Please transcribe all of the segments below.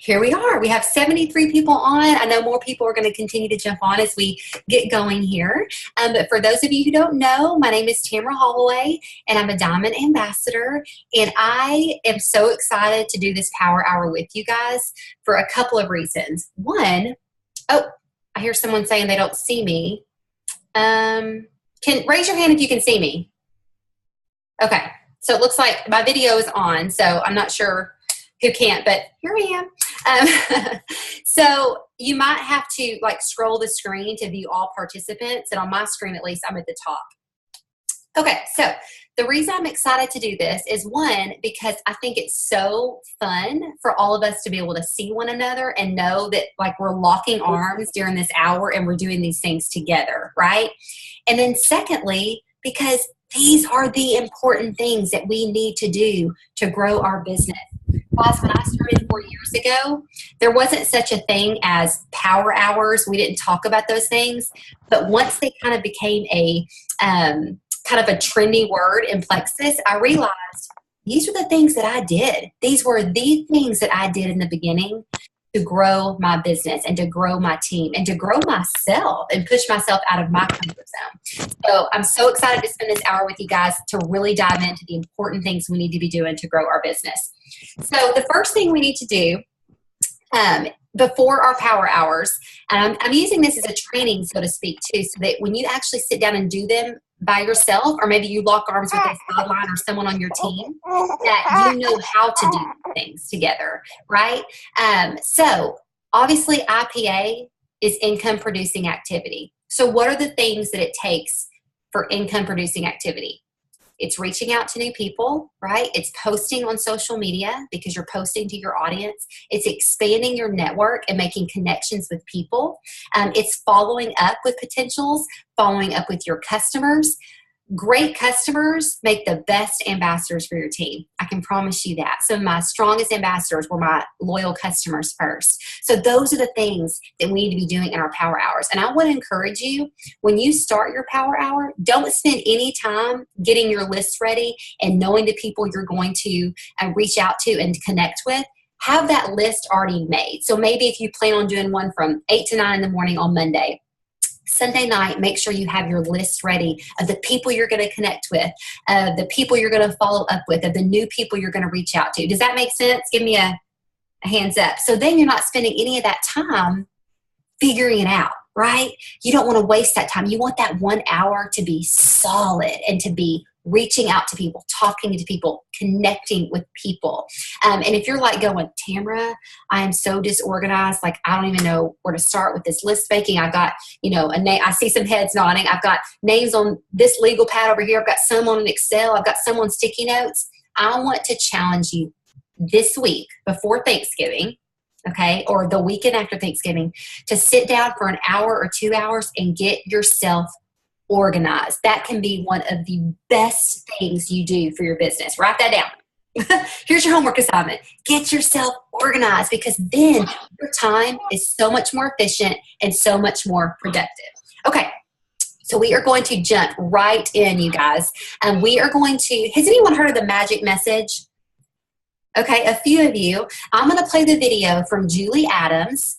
Here we are. We have 73 people on. I know more people are going to continue to jump on as we get going here. But for those of you who don't know, my name is Tamara Holloway, and I'm a Diamond Ambassador. And I am so excited to do this Power Hour with you guys for a couple of reasons. One, oh, I hear someone saying they don't see me. Can raise your hand if you can see me. Okay. So it looks like my video is on, so I'm not sure who can't, but here I am. So you might have to like scroll the screen to view all participants, and on my screen at least I'm at the top. Okay, so the reason I'm excited to do this is one, because I think it's so fun for all of us to be able to see one another and know that like we're locking arms during this hour and we're doing these things together, right? And then secondly, because these are the important things that we need to do to grow our business. Guys, when I started 4 years ago, there wasn't such a thing as power hours. We didn't talk about those things. But once they kind of became a kind of a trendy word in Plexus, I realized these are the things that I did. These were the things that I did in the beginning to grow my business and to grow my team and to grow myself and push myself out of my comfort zone. So I'm so excited to spend this hour with you guys to really dive into the important things we need to be doing to grow our business. So the first thing we need to do before our power hours, and I'm using this as a training, so to speak, too, so that when you actually sit down and do them by yourself, or maybe you lock arms with a sideline or someone on your team, that you know how to do things together, right? So obviously IPA is income producing activity. So what are the things that it takes for income producing activity? It's reaching out to new people, right? It's posting on social media because you're posting to your audience. It's expanding your network and making connections with people. It's following up with potentials, following up with your customers. Great customers make the best ambassadors for your team. I can promise you that. Some of my strongest ambassadors were my loyal customers first. So those are the things that we need to be doing in our power hours. And I want to encourage you, when you start your power hour, don't spend any time getting your list ready and knowing the people you're going to reach out to and connect with. Have that list already made. So maybe if you plan on doing one from 8 to 9 in the morning on Monday, Sunday night, make sure you have your list ready of the people you're going to connect with, the people you're going to follow up with, of the new people you're going to reach out to. Does that make sense? Give me a hands up. So then you're not spending any of that time figuring it out, right? You don't want to waste that time. You want that 1 hour to be solid and to be reaching out to people, talking to people, connecting with people. And if you're like going, Tamara, I am so disorganized. Like, I don't even know where to start with this list making. I've got, a name. I see some heads nodding. I've got names on this legal pad over here. I've got some on an Excel. I've got some on sticky notes. I want to challenge you this week before Thanksgiving, okay, or the weekend after Thanksgiving, to sit down for an hour or 2 hours and get yourself organized. That can be one of the best things you do for your business. Write that down. Here's your homework assignment. Get yourself organized, because then your time is so much more efficient and so much more productive. Okay, so we are going to jump right in, you guys. And we are going to, has anyone heard of the magic message? Okay, a few of you. I'm going to play the video from Julie Adams.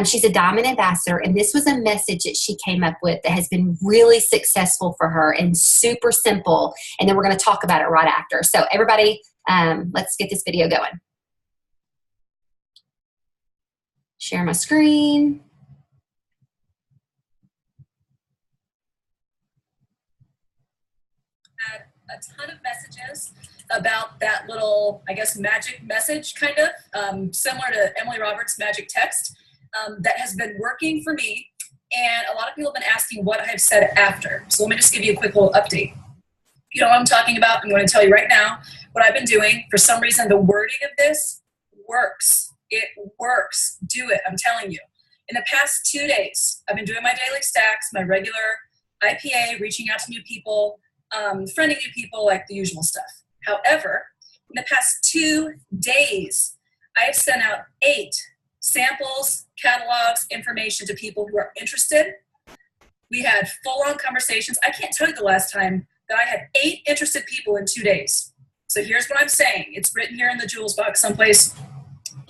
She's a Diamond Ambassador, and this was a message that she came up with that has been really successful for her and super simple. And then we're going to talk about it right after. So everybody, let's get this video going. Share my screen. A ton of messages about that little, I guess, magic message, kind of similar to Emily Roberts' magic text, that has been working for me. And a lot of people have been asking what I have said after. So let me just give you a quick little update. You know what I'm talking about? I'm going to tell you right now what I've been doing. For some reason, the wording of this works. It works. Do it. I'm telling you. In the past 2 days, I've been doing my daily stacks, my regular IPA, reaching out to new people, friending new people, like the usual stuff. However, in the past 2 days, I have sent out 8 samples, catalogs, information to people who are interested. We had full-on conversations. I can't tell you the last time that I had 8 interested people in 2 days. So here's what I'm saying. It's written here in the Jewels box someplace.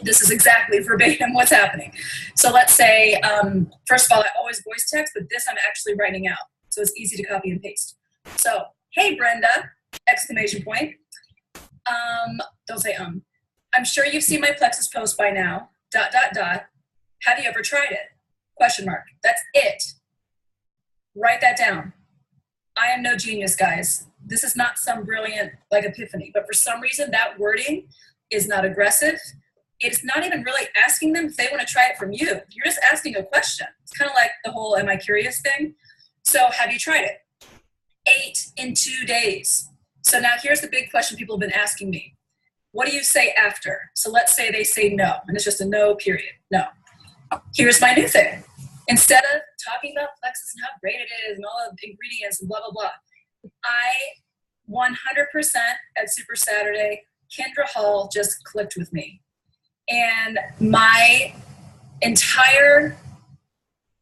This is exactly verbatim what's happening. So let's say, first of all, I always voice text, but this I'm actually writing out. So it's easy to copy and paste. So, hey, Brenda, exclamation point. Don't say I'm sure you've seen my Plexus post by now, dot, dot, dot. Have you ever tried it? Question mark. That's it. Write that down. I am no genius, guys. This is not some brilliant like epiphany, but for some reason that wording is not aggressive. It's not even really asking them if they want to try it from you. You're just asking a question. It's kind of like the whole am I curious thing. So have you tried it? 8 in 2 days. So now here's the big question people have been asking me. What do you say after? So let's say they say no, and it's just a no, period. No. Here's my new thing. Instead of talking about Plexus and how great it is and all the ingredients and blah, blah, blah, I 100% at Super Saturday, Kendra Hall just clicked with me. And my entire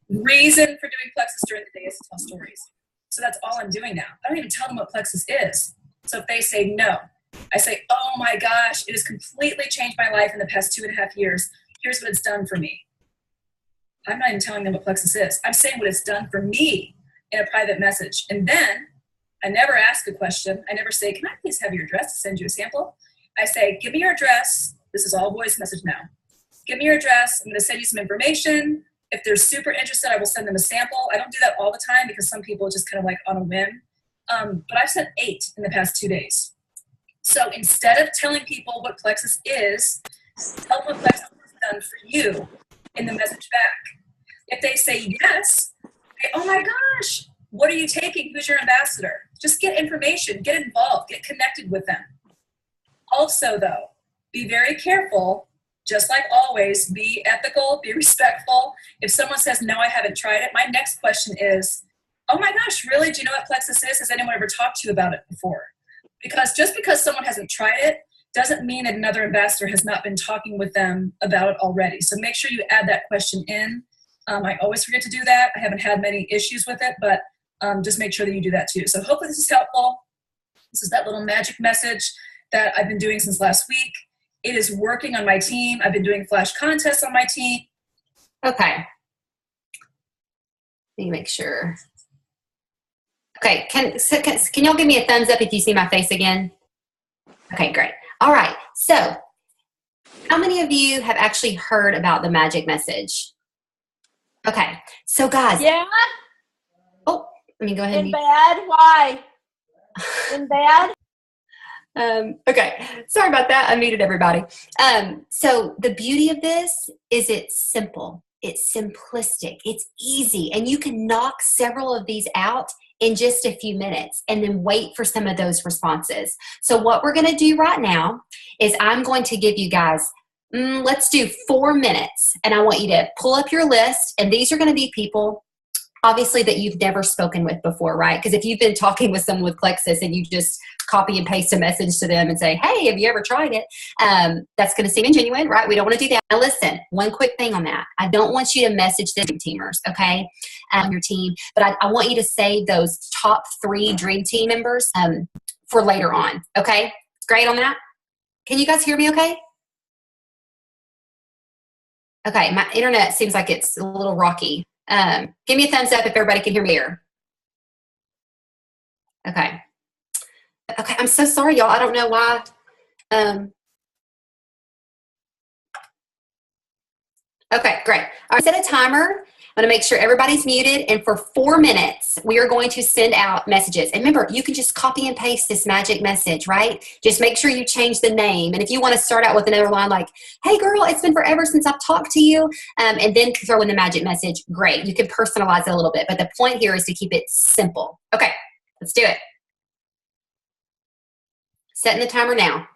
reason for doing Plexus during the day is to tell stories. So that's all I'm doing now. I don't even tell them what Plexus is. So if they say no, I say, oh my gosh, it has completely changed my life in the past 2.5 years. Here's what it's done for me. I'm not even telling them what Plexus is. I'm saying what it's done for me in a private message. And then I never ask a question. I never say, can I please have your address to send you a sample? I say, give me your address. This is all voice message now. Give me your address. I'm going to send you some information. If they're super interested, I will send them a sample. I don't do that all the time because some people just kind of like on a whim. But I've sent 8 in the past 2 days. So instead of telling people what Plexus is, tell them what Plexus has done for you in the message back. If they say yes, say, oh my gosh, what are you taking? Who's your ambassador? Just get information, get involved, get connected with them. Also, though, be very careful. Just like always, be ethical, be respectful. If someone says, no, I haven't tried it, my next question is, oh my gosh, really? Do you know what Plexus is? Has anyone ever talked to you about it before? Because just because someone hasn't tried it doesn't mean that another ambassador has not been talking with them about it already. So make sure you add that question in. I always forget to do that. I haven't had many issues with it, but just make sure that you do that too. So hopefully this is helpful. This is that little magic message that I've been doing since last week. It is working on my team. I've been doing flash contests on my team. Okay. Let me make sure. Okay, can y'all give me a thumbs up if you see my face again? Okay, great. All right, so how many of you have actually heard about the magic message? Okay, so guys. Yeah. Oh, let me go ahead. In bed? Why? In bed? Okay, sorry about that. I muted everybody. So the beauty of this is it's simple. It's simplistic. It's easy. And you can knock several of these out in just a few minutes and then wait for some of those responses. So what we're going to do right now is I'm going to give you guys, let's do 4 minutes. And I want you to pull up your list. And these are going to be people obviously that you've never spoken with before, right? Because if you've been talking with someone with Plexus and you just copy and paste a message to them and say, hey, have you ever tried it? That's going to seem ingenuine, right? We don't want to do that. Now listen, one quick thing on that. I don't want you to message the dream teamers, okay, your team, but I want you to save those top 3 dream team members for later on, okay? Great on that? Can you guys hear me okay? Okay, my internet seems like it's a little rocky. Give me a thumbs up if everybody can hear me here. Okay. Okay, I'm so sorry, y'all. I don't know why. Okay, great. All right, set a timer. I'm going to make sure everybody's muted. And for 4 minutes, we are going to send out messages. And remember, you can just copy and paste this magic message, right? Just make sure you change the name. And if you want to start out with another line like, hey, girl, it's been forever since I've talked to you, and then throw in the magic message, great. You can personalize it a little bit. But the point here is to keep it simple. Okay, let's do it. Setting the timer now.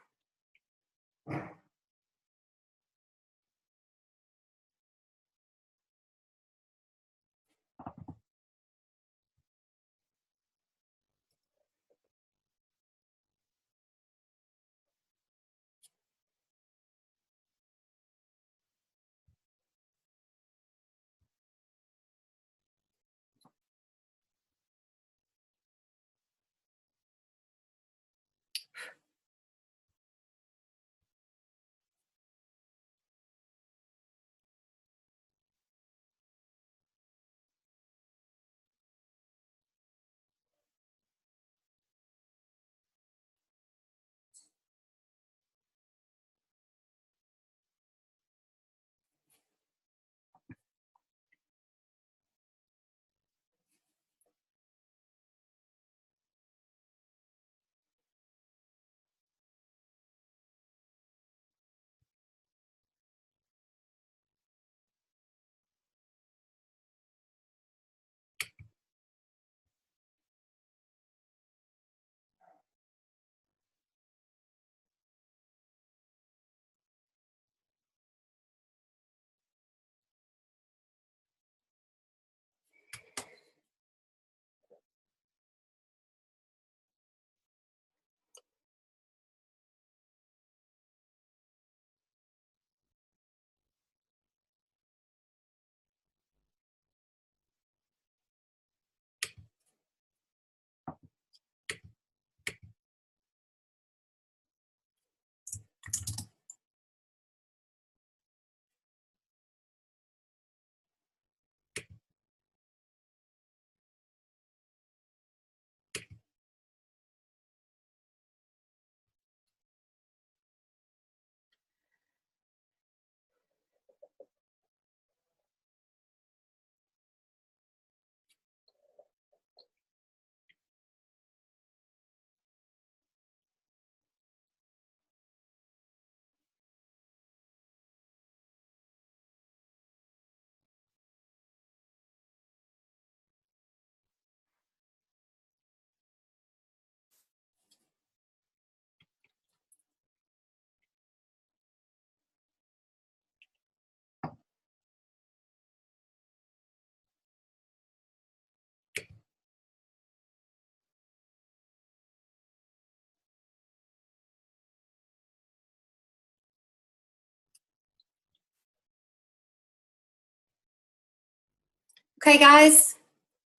Okay, guys,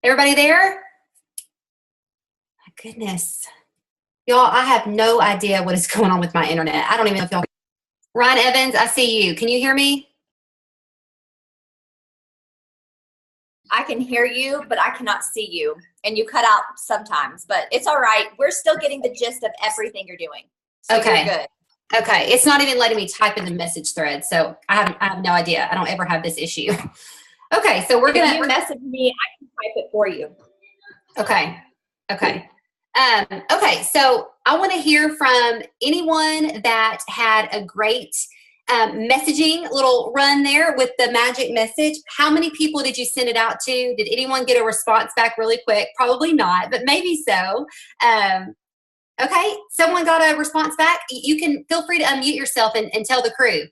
everybody there? My goodness. Y'all, I have no idea what is going on with my internet. I don't even know if y'all. Ryan Evans, I see you. Can you hear me? I can hear you, but I cannot see you. And you cut out sometimes, but it's all right. We're still getting the gist of everything you're doing. So Okay. You're good. Okay. It's not even letting me type in the message thread. So I have no idea. I don't ever have this issue. Okay. So we're going to. If you message me, I can type it for you. Okay. Okay. Okay. So I want to hear from anyone that had a great messaging little run there with the magic message. How many people did you send it out to? Did anyone get a response back really quick? Probably not, but maybe so. Okay, someone got a response back. You can feel free to unmute yourself and tell the crew.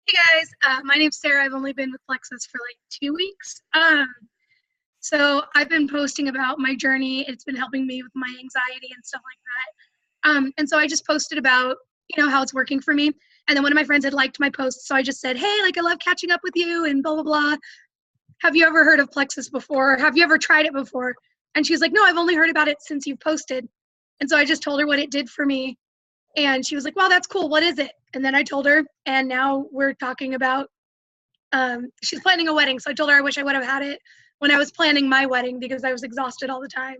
Hey guys, my name's Sarah. I've only been with Plexus for like 2 weeks. So I've been posting about my journey. It's been helping me with my anxiety and stuff like that. And so I just posted about, how it's working for me. And then one of my friends had liked my post. So I just said, hey, like I love catching up with you and blah, blah, blah. Have you ever heard of Plexus before? Have you ever tried it before? And she was like, no, I've only heard about it since you posted. And so I just told her what it did for me. And she was like, wow, that's cool. What is it? And then I told her, and now we're talking about, she's planning a wedding. So I told her I wish I would have had it when I was planning my wedding because I was exhausted all the time.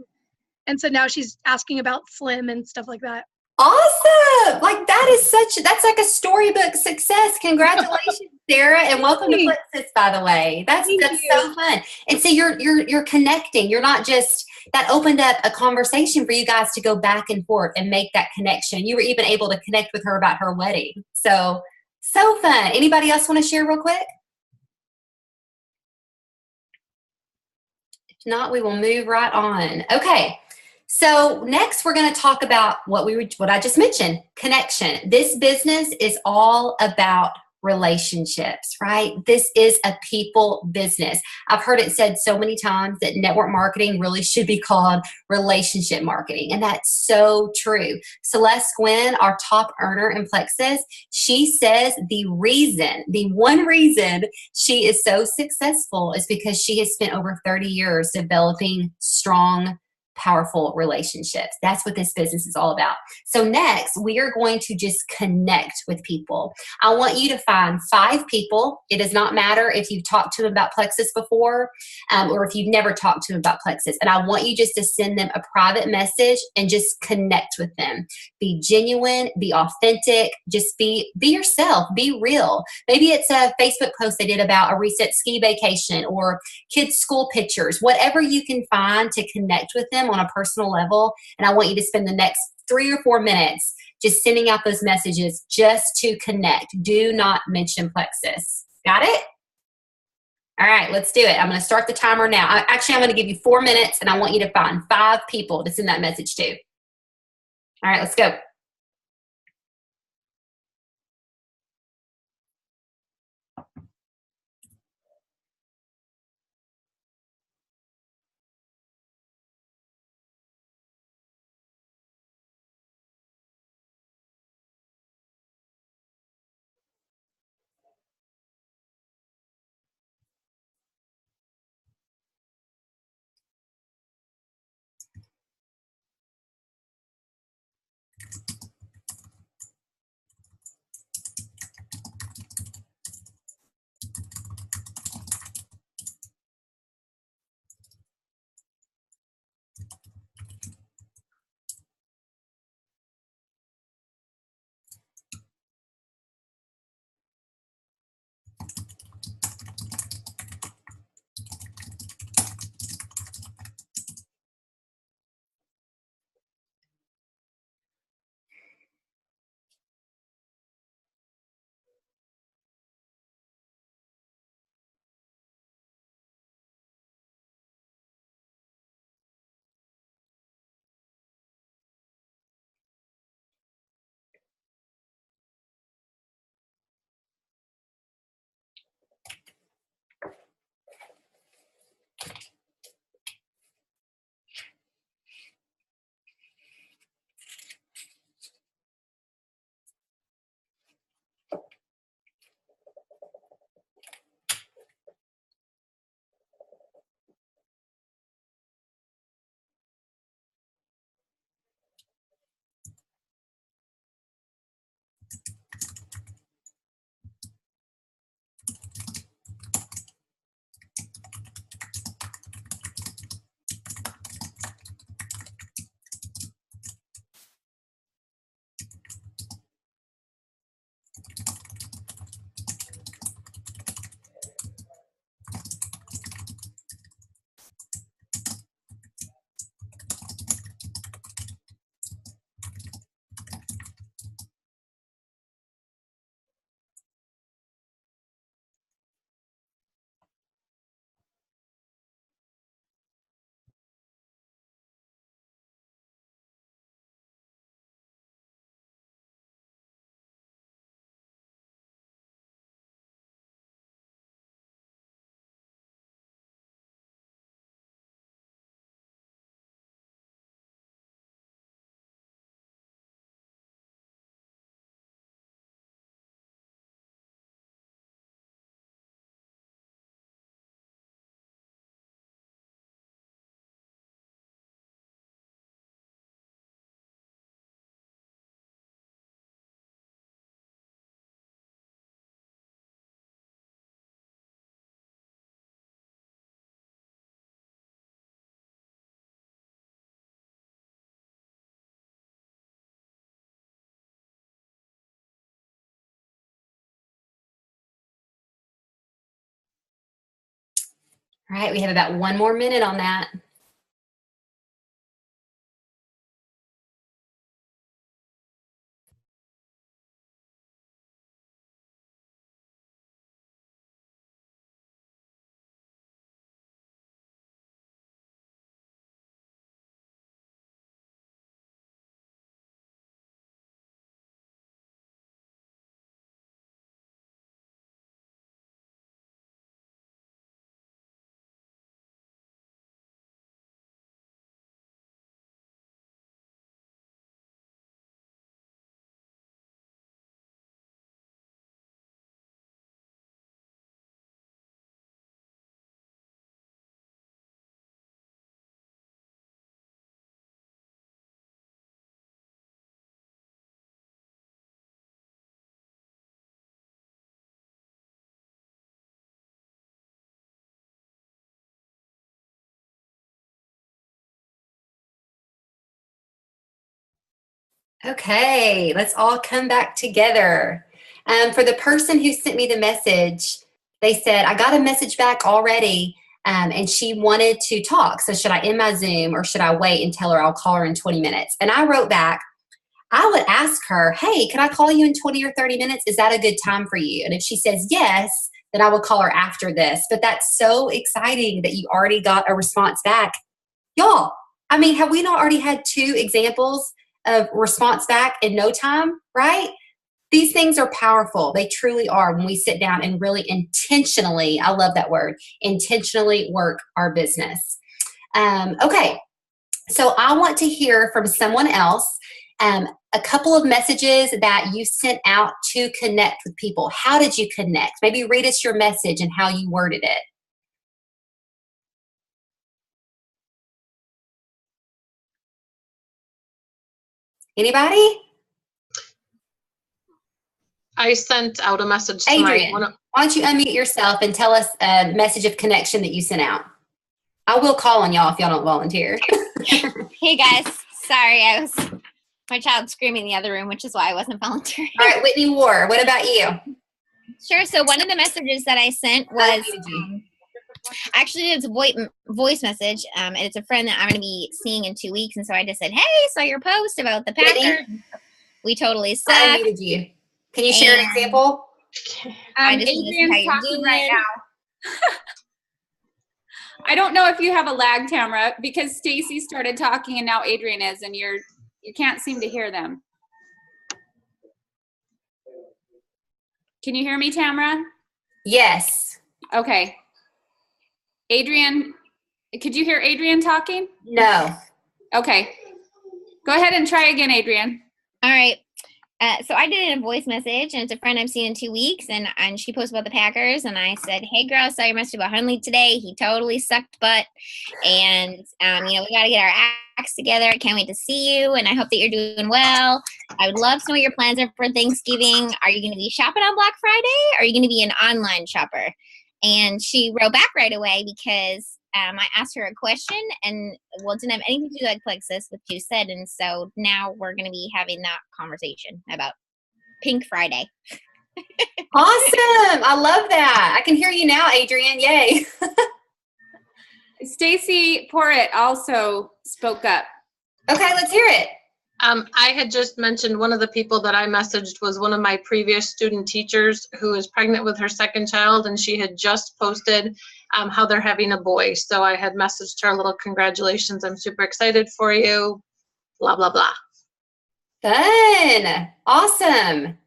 And so now she's asking about Slim and stuff like that. Awesome. Like that's like a storybook success. Congratulations, Sarah, and welcome to Plexus, by the way. That's so fun. And so you're connecting. You're not just, that opened up a conversation for you guys to go back and forth and make that connection. You were even able to connect with her about her wedding. So fun. Anybody else want to share real quick? If not, we will move right on. Okay. So next we're going to talk about what I just mentioned, connection. This business is all about relationships, right? This is a people business. I've heard it said so many times that network marketing really should be called relationship marketing. And that's so true. Celeste Gwynn, our top earner in Plexus, she says the one reason she is so successful is because she has spent over 30 years developing strong, powerful relationships. That's what this business is all about. So next, we are going to just connect with people. I want you to find 5 people. It does not matter if you've talked to them about Plexus before or if you've never talked to them about Plexus. And I want you just to send them a private message and just connect with them. Be genuine, be authentic, just be yourself, be real. Maybe it's a Facebook post they did about a recent ski vacation or kids' school pictures, whatever you can find to connect with them on a personal level. And I want you to spend the next 3 or 4 minutes just sending out those messages just to connect. Do not mention Plexus. Got it? All right, let's do it. I'm going to start the timer now. I'm going to give you 4 minutes, and I want you to find 5 people to send that message to. All right, let's go. All right, we have about 1 more minute on that. Okay, let's all come back together. For the person who sent me the message, they said, I got a message back already, and she wanted to talk. So should I end my Zoom or should I wait and tell her I'll call her in 20 minutes? And I wrote back, I would ask her, hey, can I call you in 20 or 30 minutes? Is that a good time for you? And if she says yes, then I would call her after this. But that's so exciting that you already got a response back. Y'all, I mean, have we not already had 2 examples of response back in no time, right? These things are powerful. They truly are when we sit down and really intentionally, I love that word, intentionally work our business. Okay, so I want to hear from someone else a couple of messages that you sent out to connect with people. How did you connect? Maybe read us your message and how you worded it. Anybody? I sent out a message to Adrian, my why don't you unmute yourself and tell us a message of connection that you sent out? I will call on y'all if y'all don't volunteer. Hey guys, sorry, my child screaming in the other room, which is why I wasn't volunteering. All right, Whitney War, what about you? Sure. So one of the messages that I sent was actually it's a voice message, and it's a friend that I'm going to be seeing in 2 weeks, and so I just said, "Hey, saw your post about the Packer. We totally suck." I unmuted you. Can you share an example? I just Adrian's talking right now. I don't know if you have a lag, Tamara, because Stacy started talking and now Adrian is, and you can't seem to hear them. Can you hear me, Tamara? Yes. Okay. Adrian, could you hear Adrian talking? No. Okay. Go ahead and try again, Adrian. All right. So I did it in a voice message, and it's a friend I'm seeing in 2 weeks, and she posted about the Packers, and I said, "Hey, girl, saw your message about Hunley today. He totally sucked butt, and we got to get our acts together. I can't wait to see you, and I hope that you're doing well. I would love to know what your plans are for Thanksgiving. Are you going to be shopping on Black Friday? Or are you going to be an online shopper?" And she wrote back right away because I asked her a question, and well, it didn't have anything to do with Plexus, what you said, and so now we're going to be having that conversation about Pink Friday. Awesome. I love that. I can hear you now, Adrian. Yay. Stacy Porritt also spoke up. Okay, let's hear it. I had just mentioned one of the people that I messaged was one of my previous student teachers who is pregnant with her second child, and she had just posted how they're having a boy. So I had messaged her a little congratulations. I'm super excited for you, blah, blah, blah. Fun. Awesome.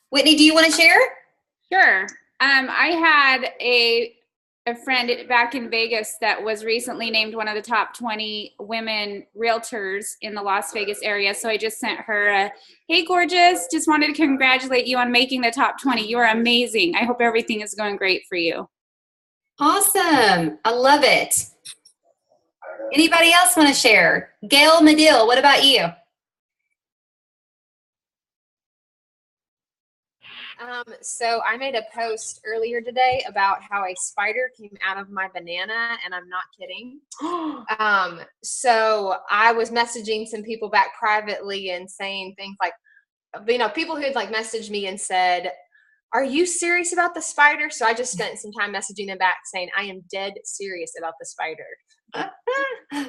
Whitney, do you want to share? Sure. I had a friend back in Vegas that was recently named one of the top 20 women realtors in the Las Vegas area. So I just sent her a, "Hey, gorgeous, just wanted to congratulate you on making the top 20. You are amazing. I hope everything is going great for you." Awesome. I love it. Anybody else want to share? Gail Medill, what about you? So I made a post earlier today about how a spider came out of my banana, and I'm not kidding. So I was messaging some people back privately and saying things like, people who had like messaged me and said, "Are you serious about the spider?" So I just spent some time messaging them back saying, "I am dead serious about the spider."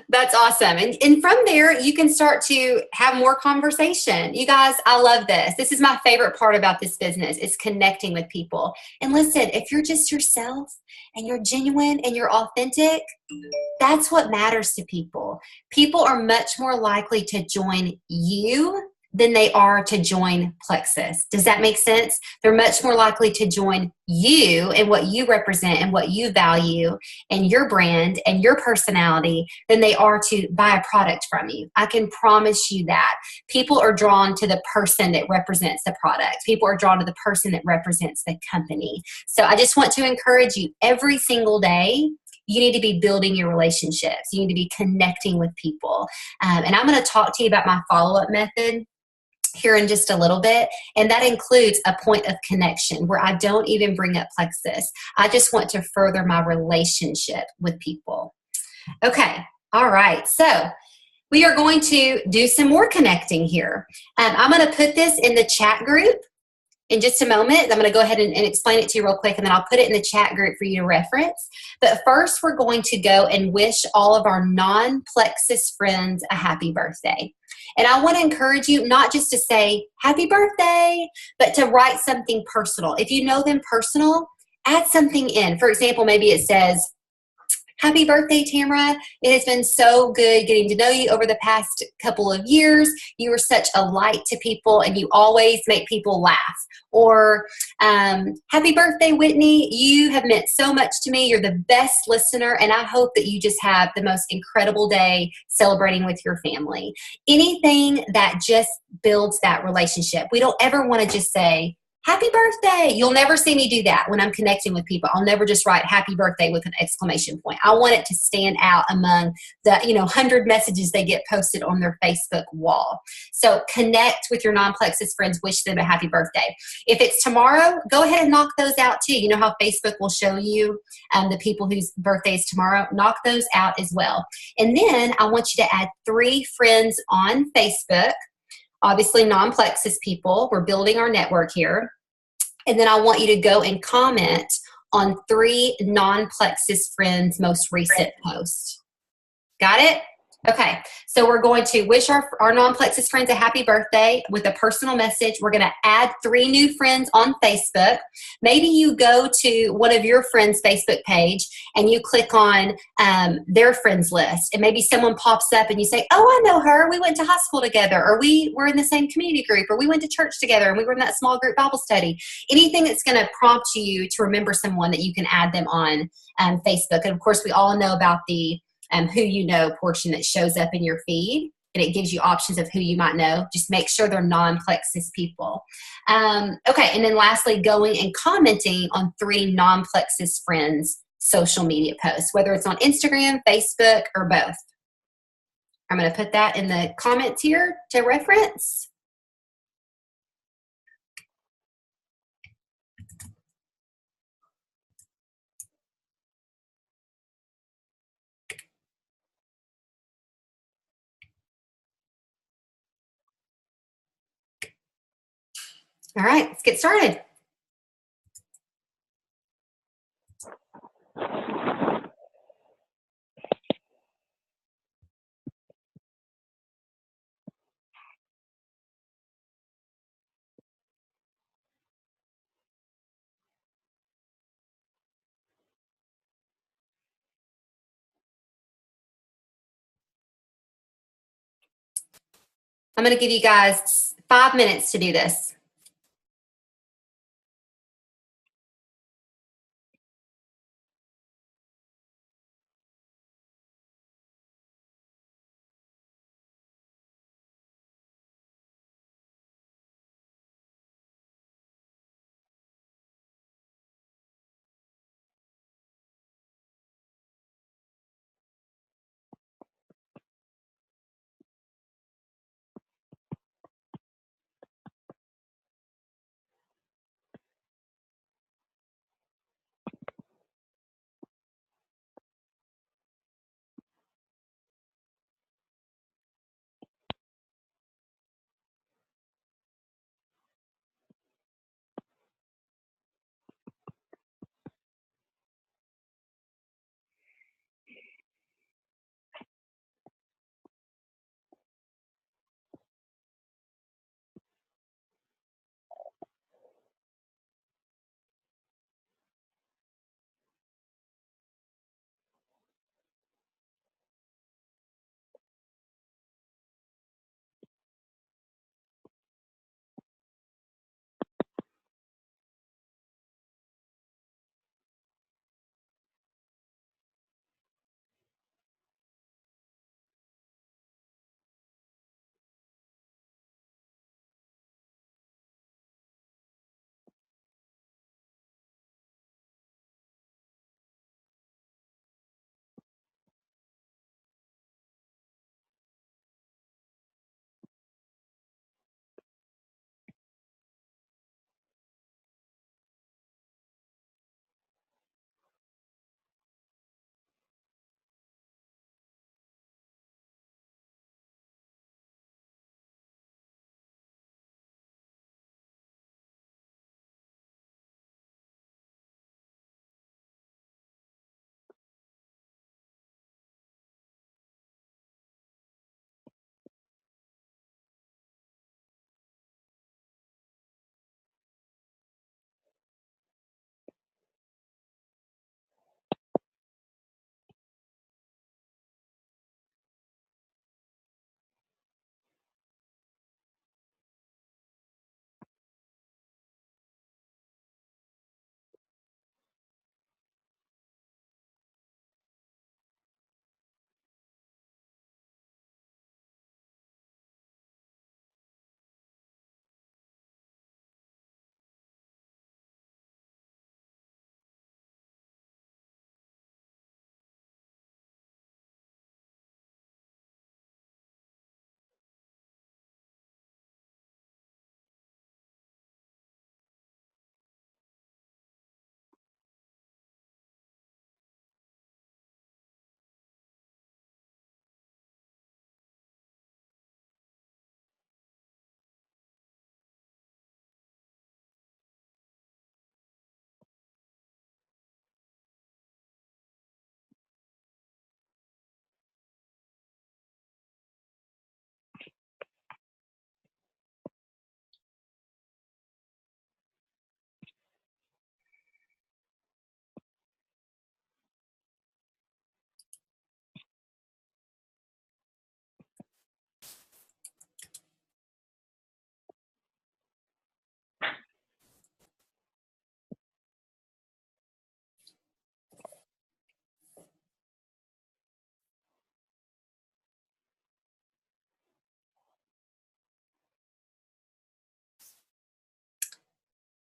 That's awesome. And from there, you can start to have more conversation. You guys, I love this. This is my favorite part about this business is connecting with people. And listen, if you're just yourself and you're genuine and you're authentic, that's what matters to people. People are much more likely to join you than they are to join Plexus. Does that make sense? They're much more likely to join you and what you represent and what you value and your brand and your personality than they are to buy a product from you. I can promise you that. People are drawn to the person that represents the product. People are drawn to the person that represents the company. So I just want to encourage you every single day. You need to be building your relationships. You need to be connecting with people. And I'm going to talk to you about my follow-up method here in just a little bit, and that includes a point of connection where I don't even bring up Plexus. I just want to further my relationship with people. Okay, all right, so we are going to do some more connecting here. I'm going to put this in the chat group in just a moment. I'm going to go ahead and explain it to you real quick, and then I'll put it in the chat group for you to reference. But first, we're going to go and wish all of our non-Plexus friends a happy birthday. And I want to encourage you not just to say happy birthday, but to write something personal. If you know them personal, add something in. For example, maybe it says, "Happy birthday, Tamara. It has been so good getting to know you over the past couple of years. You are such a light to people and you always make people laugh." Or, "Happy birthday, Whitney. You have meant so much to me. You're the best listener, and I hope that you just have the most incredible day celebrating with your family." Anything that just builds that relationship. We don't ever want to just say, "Happy birthday." You'll never see me do that when I'm connecting with people. I'll never just write happy birthday with an exclamation point. I want it to stand out among the 100 messages they get posted on their Facebook wall. So connect with your non-Plexus friends. Wish them a happy birthday. If it's tomorrow, go ahead and knock those out too. You know how Facebook will show you the people whose birthday is tomorrow? Knock those out as well. And then I want you to add 3 friends on Facebook. Obviously, non-Plexus people. We're building our network here. And then I want you to go and comment on 3 non-Plexus friends' most recent posts. Got it? Okay, so we're going to wish our non-Plexus friends a happy birthday with a personal message. We're going to add 3 new friends on Facebook. Maybe you go to one of your friends' Facebook page and you click on their friends list, and maybe someone pops up and you say, "Oh, I know her. We went to high school together," or "We were in the same community group," or "We went to church together and we were in that small group Bible study." Anything that's going to prompt you to remember someone that you can add them on Facebook. And of course, we all know about the who you know portion that shows up in your feed. and it gives you options of who you might know. Just make sure they're non-Plexus people. Okay, and then lastly, going and commenting on 3 non-Plexus friends' social media posts, whether it's on Instagram, Facebook, or both. I'm going to put that in the comments here to reference. All right, let's get started. I'm going to give you guys 5 minutes to do this.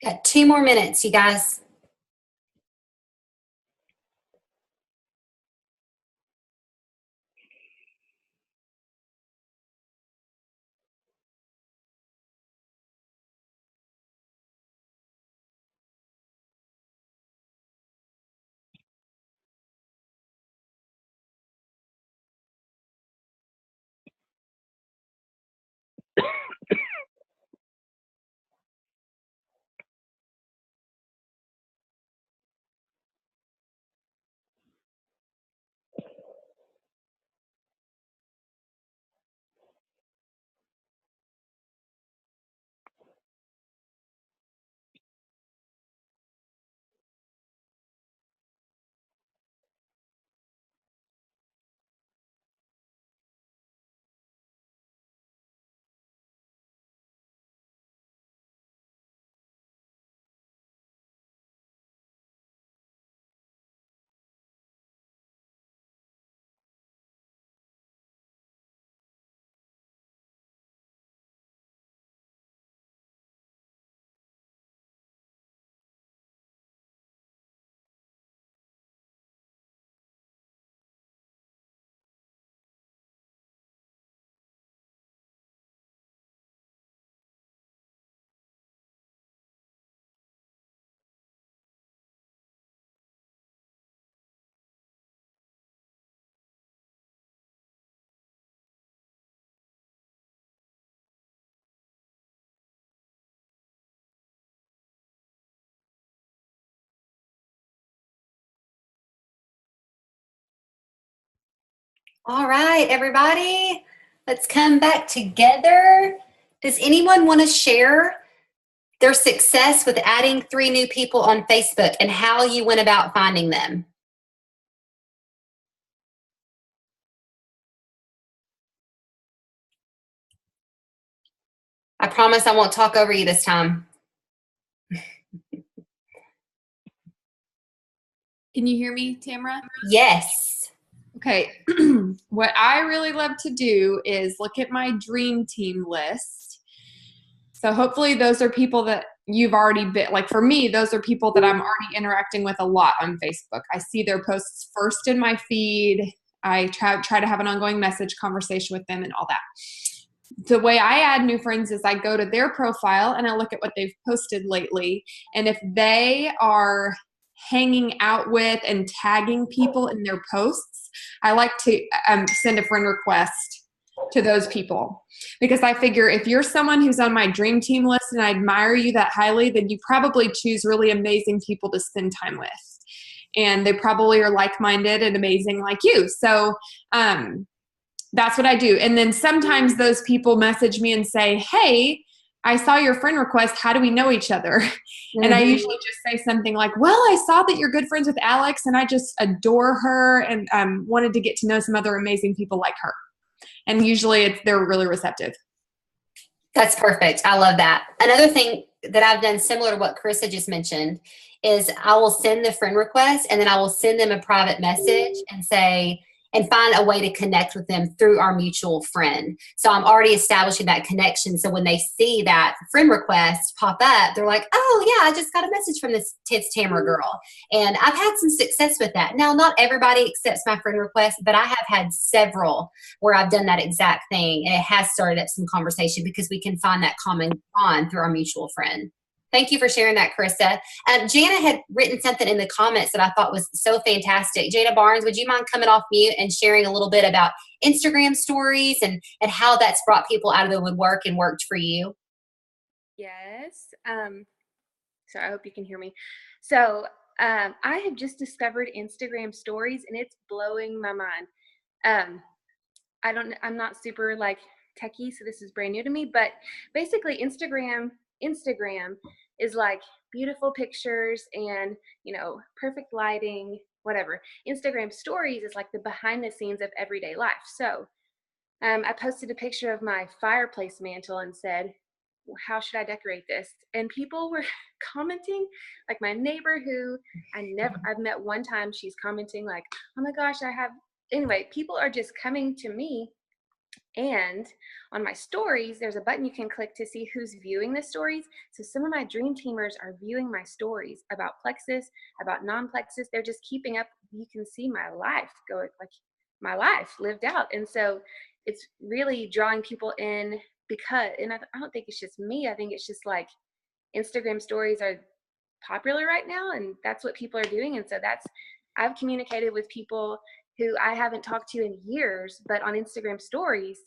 Got 2 more minutes, you guys. All right, everybody, let's come back together. Does anyone want to share their success with adding 3 new people on Facebook and how you went about finding them? I promise I won't talk over you this time. Can you hear me, Tamara? Yes. Okay. What I really love to do is look at my dream team list. So hopefully those are people that you've already been, like for me, those are people that I'm already interacting with a lot on Facebook. I see their posts first in my feed. I try to have an ongoing message conversation with them and all that. The way I add new friends is I go to their profile and I look at what they've posted lately. And if they are hanging out with and tagging people in their posts, I like to send a friend request to those people, because I figure if you're someone who's on my dream team list and I admire you that highly, then you probably choose really amazing people to spend time with, and they probably are like-minded and amazing like you. So that's what I do. And then sometimes those people message me and say, hey, I saw your friend request. How do we know each other? Mm-hmm. And I usually just say something like, well, I saw that you're good friends with Alex and I just adore her and wanted to get to know some other amazing people like her. And usually they're really receptive. That's perfect. I love that. Another thing that I've done similar to what Carissa just mentioned is I will send the friend request and then I will send them a private message and say, and find a way to connect with them through our mutual friend. So I'm already establishing that connection. So when they see that friend request pop up, they're like, oh yeah, I just got a message from this Tamara girl. And I've had some success with that. Now, not everybody accepts my friend request, but I have had several where I've done that exact thing. And it has started up some conversation because we can find that common bond through our mutual friend. Thank you for sharing that, Carissa. Jana had written something in the comments that I thought was so fantastic. Jana Barnes, would you mind coming off mute and sharing a little bit about Instagram stories and how that's brought people out of the woodwork and worked for you? Yes. So I hope you can hear me. So I have just discovered Instagram stories and it's blowing my mind. I'm not super like techie, so this is brand new to me, but basically Instagram is like beautiful pictures and, perfect lighting, whatever. Instagram stories is like the behind the scenes of everyday life. So I posted a picture of my fireplace mantle and said, how should I decorate this? And people were commenting, like my neighbor who I've met one time, she's commenting like, oh my gosh, anyway, people are just coming to me And on my stories, there's a button you can click to see who's viewing the stories. So some of my dream teamers are viewing my stories about plexus, about non-plexus. They're just keeping up. You can see my life go, like my life lived out. And so it's really drawing people in because, and I don't think it's just me. I think it's just like Instagram stories are popular right now, and that's what people are doing. And so I've communicated with people who I haven't talked to in years, but on Instagram stories,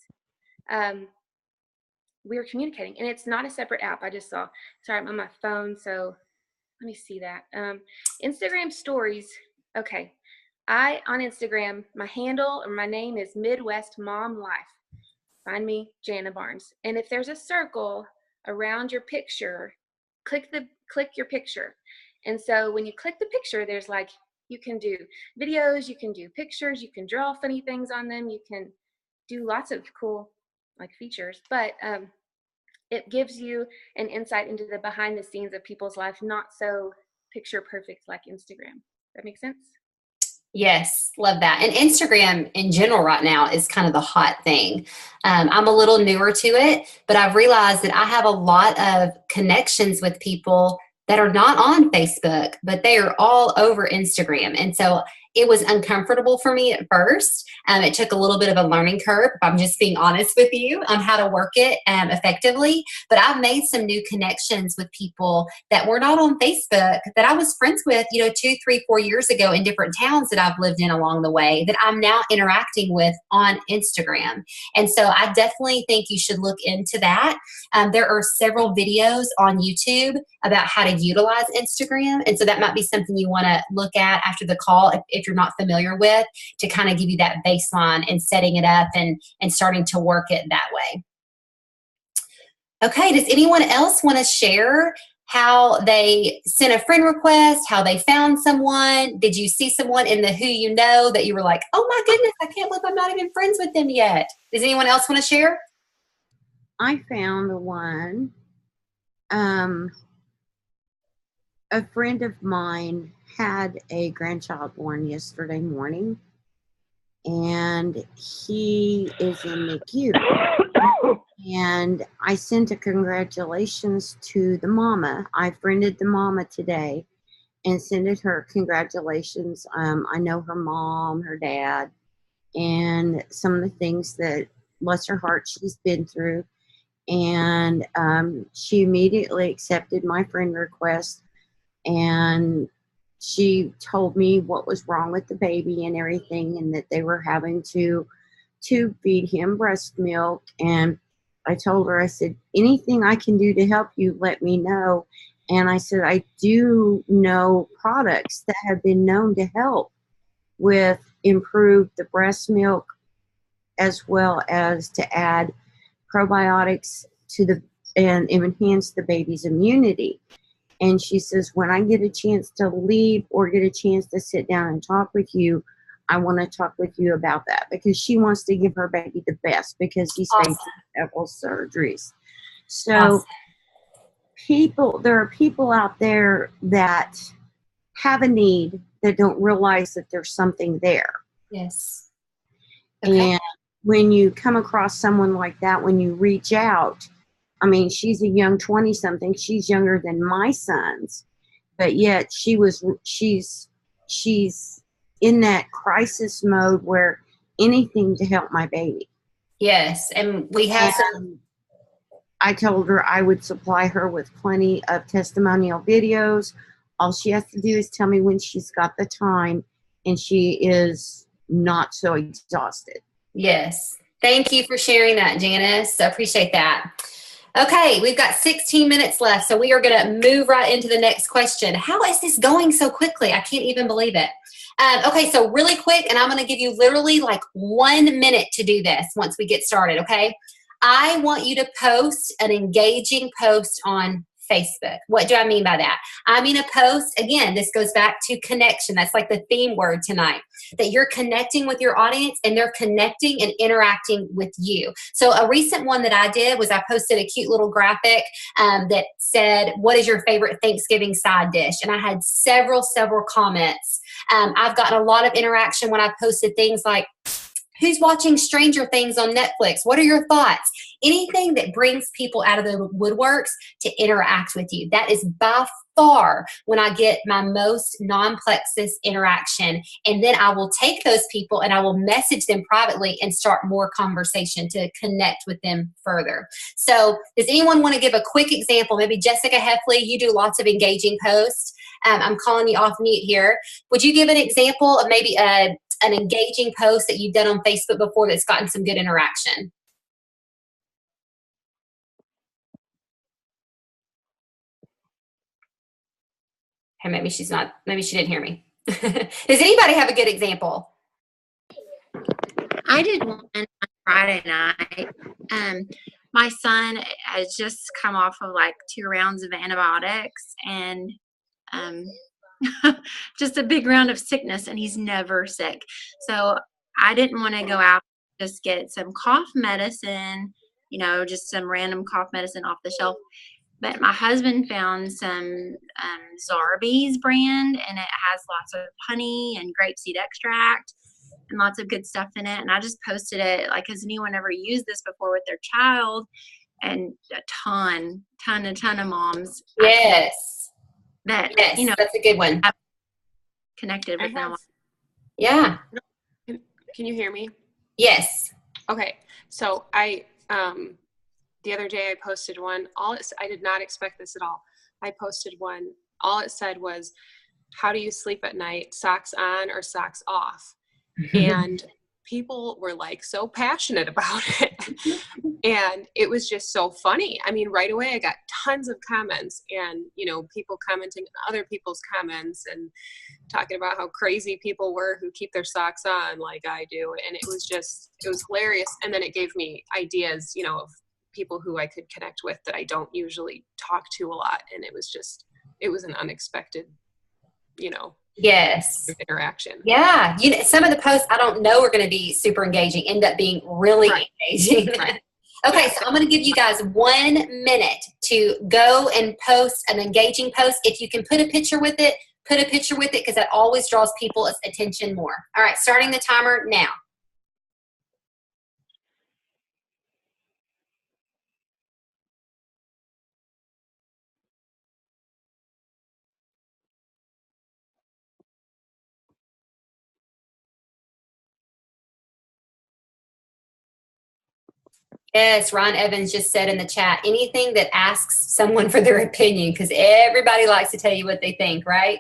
we're communicating. And it's not a separate app. I just saw, sorry, I'm on my phone, so let me see that. Instagram stories, okay. On Instagram, my handle or my name is Midwest Mom Life. Find me, Jana Barnes. And if there's a circle around your picture, click your picture. And so when you click the picture, there's like, you can do videos, you can do pictures, you can draw funny things on them, you can do lots of cool like features, but it gives you an insight into the behind the scenes of people's life, not so picture perfect like Instagram. That makes sense? Yes, love that. And Instagram in general right now is kind of the hot thing. I'm a little newer to it, but I've realized that I have a lot of connections with people that are not on Facebook, but they are all over Instagram. And so it was uncomfortable for me at first. It took a little bit of a learning curve, if I'm just being honest with you, on how to work it effectively. But I've made some new connections with people that were not on Facebook that I was friends with, 2, 3, 4 years ago in different towns that I've lived in along the way that I'm now interacting with on Instagram. And so I definitely think you should look into that. There are several videos on YouTube about how to utilize Instagram. And so that might be something you want to look at after the call if you're not familiar with, to kind of give you that baseline and setting it up and starting to work it that way. Okay, does anyone else want to share how they sent a friend request, how they found someone? Did you see someone in the who you know that you were like, oh my goodness, I can't believe I'm not even friends with them yet? Does anyone else want to share? I found one. A friend of mine had a grandchild born yesterday morning, and he is in NICU. And I sent a congratulations to the mama. I friended the mama today and sent her congratulations. I know her mom, her dad, and some of the things that, bless her heart, she's been through. And she immediately accepted my friend request, and she told me what was wrong with the baby and everything, and that they were having to feed him breast milk. And I told her, I said, anything I can do to help you, let me know. And I said, I do know products that have been known to help with improve the breast milk, as well as to add probiotics to and enhance the baby's immunity. And she says, when I get a chance to leave or get a chance to sit down and talk with you, I want to talk with you about that, because she wants to give her baby the best, because he's facing several surgeries. So there are people out there that have a need that don't realize that there's something there. Yes. Okay. And when you come across someone like that, when you reach out, I mean, she's a young 20-something. She's younger than my sons, but yet she's in that crisis mode where anything to help my baby. Yes, and we have some. I told her I would supply her with plenty of testimonial videos. All she has to do is tell me when she's got the time, and she is not so exhausted. Yes. Thank you for sharing that, Janice. I appreciate that. Okay, we've got 16 minutes left, so we are going to move right into the next question. How is this going so quickly? I can't even believe it. Okay, so really quick, and I'm going to give you literally like 1 minute to do this once we get started, okay? I want you to post an engaging post on Facebook. What do I mean by that? I mean a post, again, this goes back to connection. That's like the theme word tonight, that you're connecting with your audience and they're connecting and interacting with you. So a recent one that I did was I posted a cute little graphic that said, what is your favorite Thanksgiving side dish? And I had several comments. I've gotten a lot of interaction when I posted things like, Who's watching Stranger Things on Netflix? What are your thoughts? Anything that brings people out of the woodworks to interact with you. That is by far when I get my most non-plexus interaction. And then I will take those people and I will message them privately and start more conversation to connect with them further. So does anyone want to give a quick example? Maybe Jessica Heffley, you do lots of engaging posts. I'm calling you off mute here. Would you give an example of maybe an engaging post that you've done on Facebook before that's gotten some good interaction? Hey, maybe she didn't hear me. Does anybody have a good example? I did one on Friday night. My son has just come off of like 2 rounds of antibiotics and just a big round of sickness, and he's never sick. So I didn't want to go out and just get some cough medicine, just some random cough medicine off the shelf. But my husband found some Zarbee's brand, and it has lots of honey and grapeseed extract and lots of good stuff in it. And I just posted it, like, has anyone ever used this before with their child? And a ton of moms. Yes. That's a good one. I've connected with them. Yeah. Can you hear me? Yes. Okay. So I, the other day I posted one, I did not expect this at all. I posted one, all it said was, how do you sleep at night? Socks on or socks off? And people were like so passionate about it. And it was just so funny. I mean, right away I got tons of comments and, people commenting on other people's comments and talking about how crazy people were who keep their socks on like I do. And it was hilarious. And then it gave me ideas, of people who I could connect with that I don't usually talk to a lot. And it was an unexpected, yes, interaction. Yeah. Some of the posts I don't know are going to be super engaging, end up being really engaging. Right. Okay, so I'm going to give you guys 1 minute to go and post an engaging post. If you can put a picture with it, because that always draws people's attention more. All right, starting the timer now. Yes, Ron Evans just said in the chat, anything that asks someone for their opinion, because everybody likes to tell you what they think, right?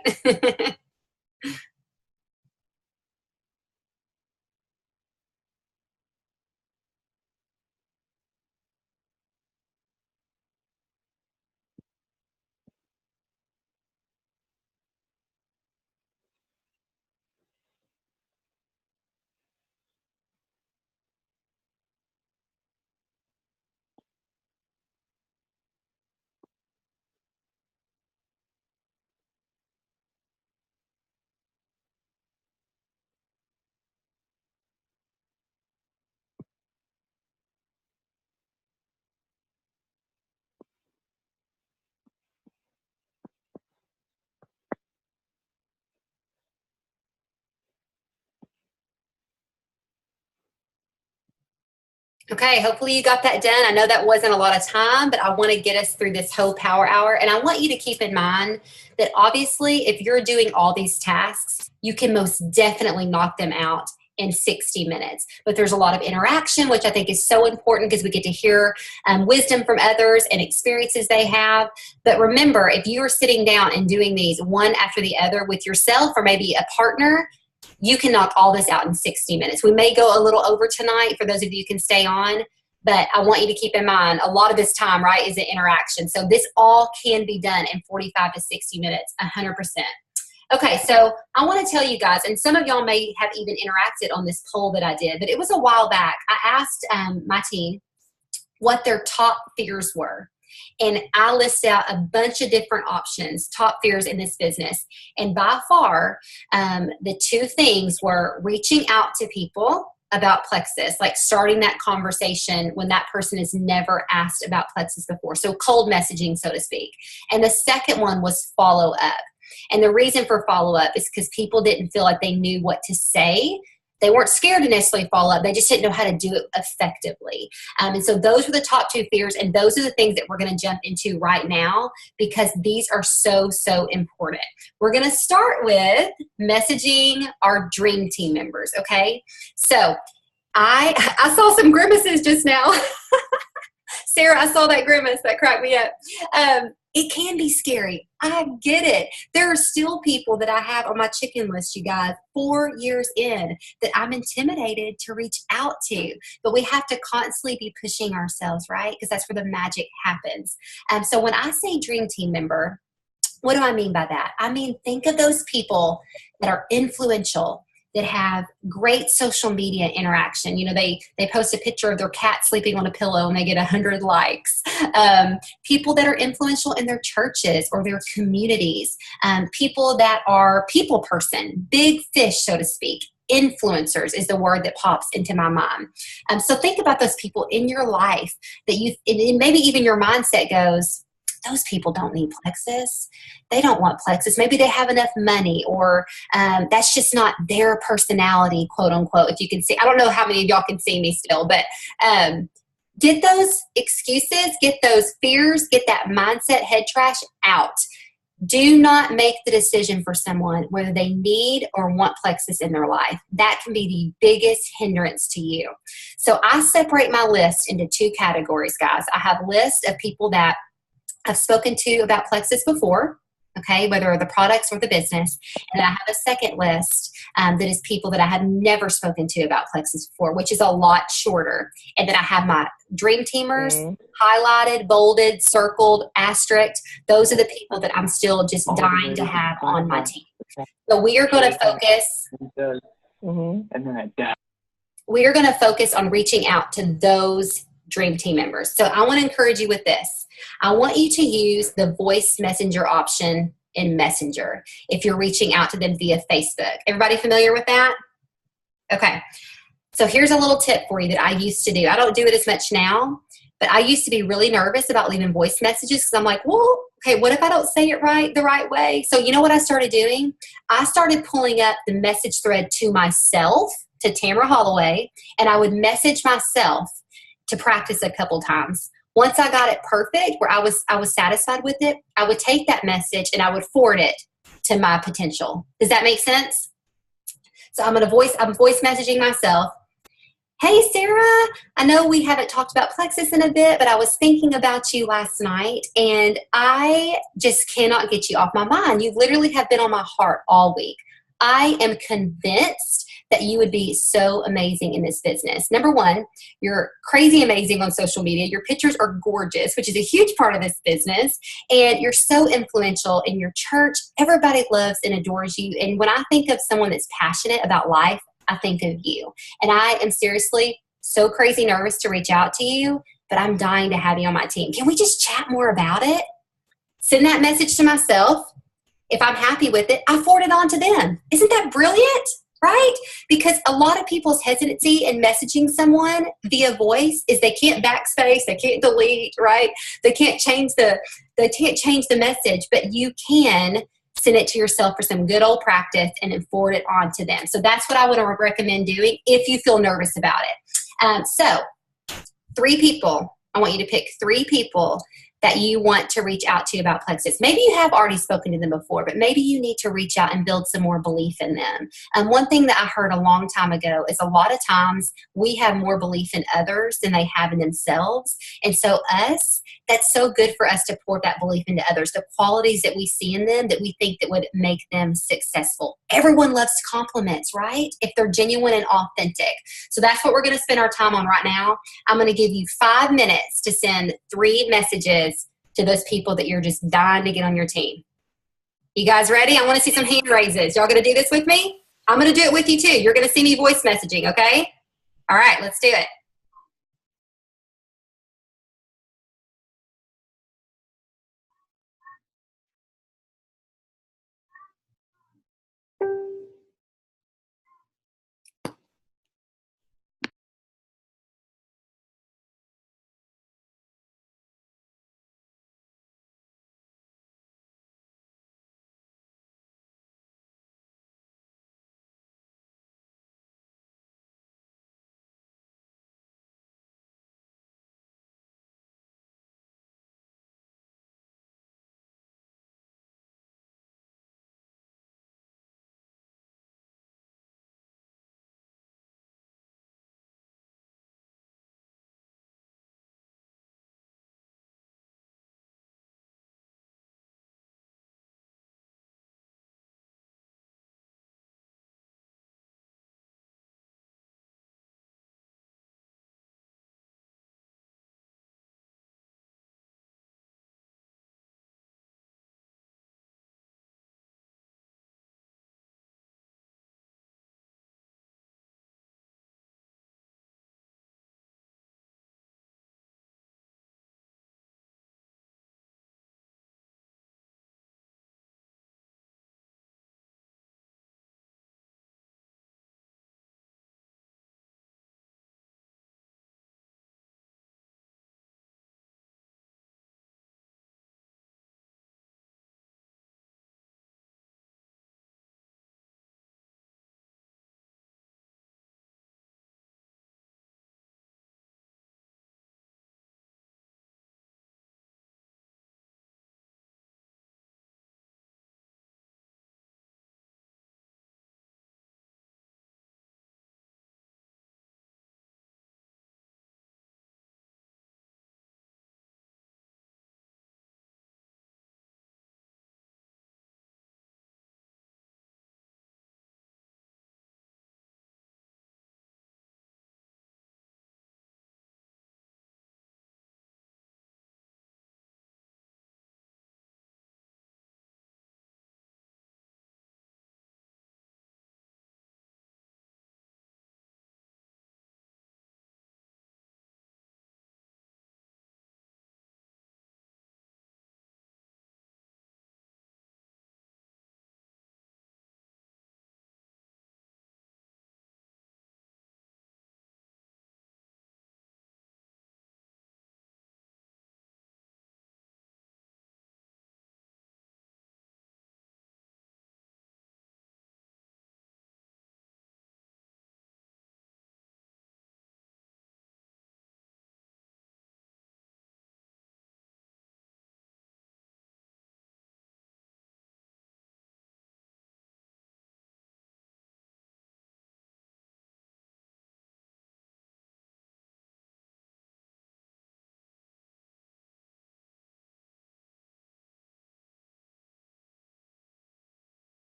Okay, hopefully you got that done. I know that wasn't a lot of time, but I want to get us through this whole power hour. And I want you to keep in mind that obviously if you're doing all these tasks, you can most definitely knock them out in 60 minutes. But there's a lot of interaction, which I think is so important because we get to hear wisdom from others and experiences they have. But remember, if you are sitting down and doing these one after the other with yourself or maybe a partner, you can knock all this out in 60 minutes. We may go a little over tonight for those of you who can stay on, but I want you to keep in mind a lot of this time, right, is the interaction. So this all can be done in 45 to 60 minutes, 100%. Okay, so I want to tell you guys, and some of y'all may have even interacted on this poll that I did, but it was a while back. I asked my team what their top fears were. And I listed out a bunch of different options, top fears in this business. And by far, the 2 things were reaching out to people about plexus, like starting that conversation when that person has never asked about plexus before. So cold messaging, so to speak. And the second one was follow up. And the reason for follow up is because people didn't feel like they knew what to say They weren't scared to necessarily follow up. They just didn't know how to do it effectively. And so those are the top 2 fears. And those are the things that we're going to jump into right now because these are so, so important. We're going to start with messaging our dream team members. Okay. So I saw some grimaces just now. Sarah, I saw that grimace. That cracked me up. It can be scary. I get it. There are still people that I have on my chicken list, you guys, 4 years in, that I'm intimidated to reach out to. But we have to constantly be pushing ourselves, right? Because that's where the magic happens. So when I say dream team member, what do I mean by that? I mean, think of those people that are influential, that have great social media interaction. You know, they post a picture of their cat sleeping on a pillow and they get 100 likes. People that are influential in their churches or their communities. People that are people person, big fish, so to speak. Influencers is the word that pops into my mind. So think about those people in your life that and maybe even your mindset goes, those people don't need Plexus. They don't want Plexus. Maybe they have enough money, or that's just not their personality, quote unquote. If you can see, I don't know how many of y'all can see me still, but get those excuses, get those fears, get that mindset head trash out. Do not make the decision for someone whether they need or want Plexus in their life. That can be the biggest hindrance to you. So I separate my list into 2 categories, guys. I have a list of people that I've spoken to about Plexus before, okay, whether the products or the business. And I have a second list that is people that I have never spoken to about Plexus before, which is a lot shorter. And then I have my dream teamers highlighted, bolded, circled, asterisked. Those are the people that I'm still just dying to have on my team. So we are going to focus. We are going to focus on reaching out to those dream team members. So I want to encourage you with this. I want you to use the voice messenger option in Messenger if you're reaching out to them via Facebook. Everybody familiar with that? Okay. So here's a little tip for you that I used to do. I don't do it as much now, but I used to be really nervous about leaving voice messages because I'm like, well, okay, what if I don't say it right the right way? So you know what I started doing? I started pulling up the message thread to myself, to Tamara Holloway, and I would message myself to practice a couple times. Once I got it perfect, where I was satisfied with it, I would take that message and I would forward it to my potential. Does that make sense? So I'm voice messaging myself. Hey, Sarah, I know we haven't talked about Plexus in a bit, but I was thinking about you last night and I just cannot get you off my mind. You literally have been on my heart all week. I am convinced that you would be so amazing in this business. Number one, you're crazy amazing on social media. Your pictures are gorgeous, which is a huge part of this business. And you're so influential in your church. Everybody loves and adores you. And when I think of someone that's passionate about life, I think of you. And I am seriously so crazy nervous to reach out to you, but I'm dying to have you on my team. Can we just chat more about it? Send that message to myself. If I'm happy with it, I forward it on to them. Isn't that brilliant? Right? Because a lot of people's hesitancy in messaging someone via voice is they can't backspace, they can't delete, right? They can't change the message, but you can send it to yourself for some good old practice and then forward it on to them. So that's what I would recommend doing if you feel nervous about it. So 3 people, I want you to pick 3 people that you want to reach out to about Plexus. Maybe you have already spoken to them before, but maybe you need to reach out and build some more belief in them. One thing that I heard a long time ago is a lot of times we have more belief in others than they have in themselves. And so that's so good for us to pour that belief into others, the qualities that we see in them that we think that would make them successful. Everyone loves compliments, right? If they're genuine and authentic. So that's what we're going to spend our time on right now. I'm going to give you 5 minutes to send 3 messages to those people that you're just dying to get on your team. You guys ready? I want to see some hand raises. Y'all going to do this with me? I'm going to do it with you too. You're going to see me voice messaging, okay? All right, let's do it.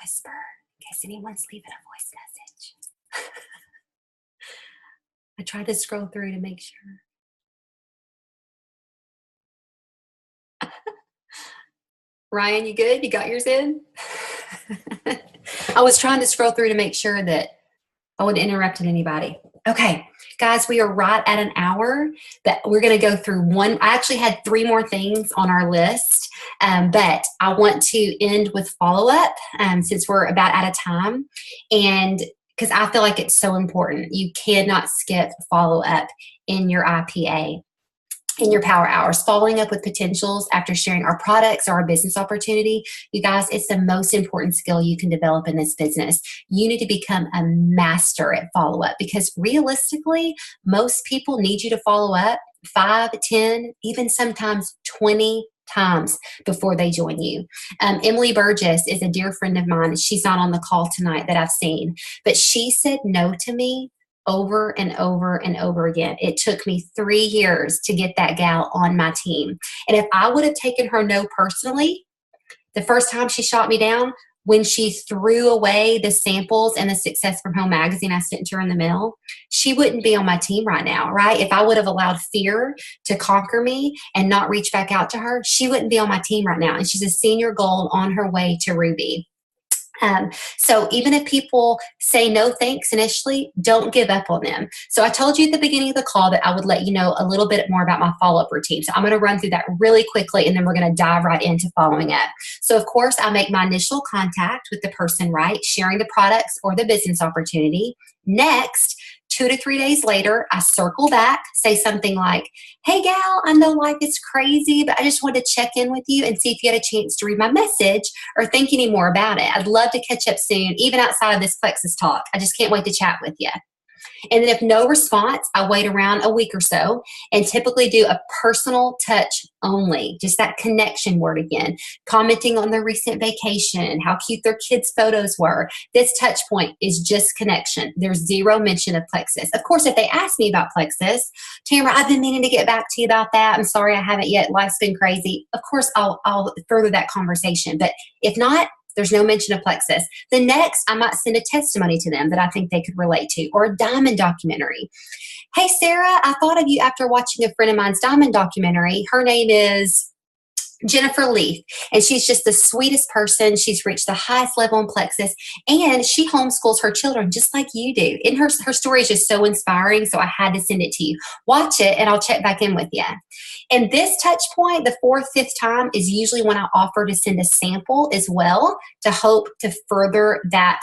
whisper in case anyone's leaving a voice message. I tried to scroll through to make sure. Ryan, you good? You got yours in? I was trying to scroll through to make sure that I wouldn't interrupt anybody. Okay, guys, we are right at an hour, but we're going to go through one. I actually had 3 more things on our list, but I want to end with follow-up since we're about out of time, and because I feel like it's so important. You cannot skip follow-up in your IPA. In your power hours, following up with potentials after sharing our products or our business opportunity. You guys, it's the most important skill you can develop in this business. You need to become a master at follow-up because realistically, most people need you to follow up 5, 10, even sometimes 20 times before they join you. Emily Burgess is a dear friend of mine. She's not on the call tonight that I've seen, but she said no to me over and over and over again. It took me 3 years to get that gal on my team. And if I would have taken her no personally, the first time she shot me down, when she threw away the samples and the Success from Home magazine I sent to her in the mail, she wouldn't be on my team right now, right? If I would have allowed fear to conquer me and not reach back out to her, she wouldn't be on my team right now. And she's a senior gold on her way to Ruby. So even if people say no thanks initially, don't give up on them. So I told you at the beginning of the call that I would let you know a little bit more about my follow-up routine. So I'm going to run through that really quickly, and then we're going to dive right into following up. So of course, I make my initial contact with the person, right, sharing the products or the business opportunity. Next, 2 to 3 days later, I circle back, say something like, hey gal, I know life is crazy, but I just wanted to check in with you and see if you had a chance to read my message or think any more about it. I'd love to catch up soon, even outside of this Plexus talk. I just can't wait to chat with you. And then if no response, I wait around a week or so and typically do a personal touch only, just that connection word again, commenting on their recent vacation, how cute their kids' photos were. This touch point is just connection. There's zero mention of Plexus. Of course, if they ask me about Plexus, Tamara, I've been meaning to get back to you about that. I'm sorry I haven't yet. Life's been crazy. Of course, I'll further that conversation. But if not, there's no mention of Plexus. The next, I might send a testimony to them that I think they could relate to, or a diamond documentary. Hey, Sarah, I thought of you after watching a friend of mine's diamond documentary. Her name is Jennifer Leaf, and she's just the sweetest person. She's reached the highest level in Plexus, and she homeschools her children just like you do. And her story is just so inspiring, so I had to send it to you. Watch it, and I'll check back in with you. And this touch point, the 4th, 5th time, is usually when I offer to send a sample as well to hope to further that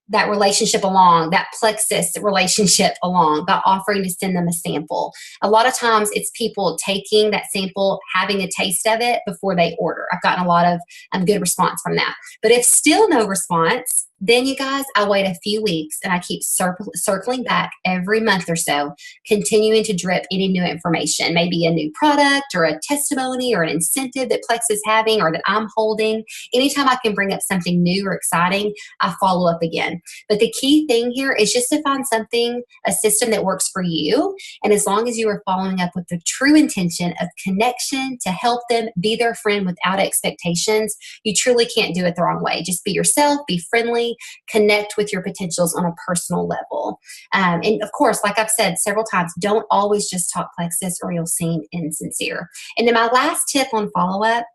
that relationship along, that Plexus relationship along by offering to send them a sample. A lot of times it's people taking that sample, having a taste of it before they order. I've gotten a lot of good response from that. But if still no response, then you guys, I wait a few weeks and I keep circling back every month or so, continuing to drip any new information, maybe a new product or a testimony or an incentive that Plex is having or that I'm holding. Anytime I can bring up something new or exciting, I follow up again. But the key thing here is just to find something, a system that works for you. And as long as you are following up with the true intention of connection to help them be their friend without expectations, you truly can't do it the wrong way. Just be yourself, be friendly, connect with your potentials on a personal level. And of course, like I've said several times, don't always just talk Plexus or you'll seem insincere. And then my last tip on follow-up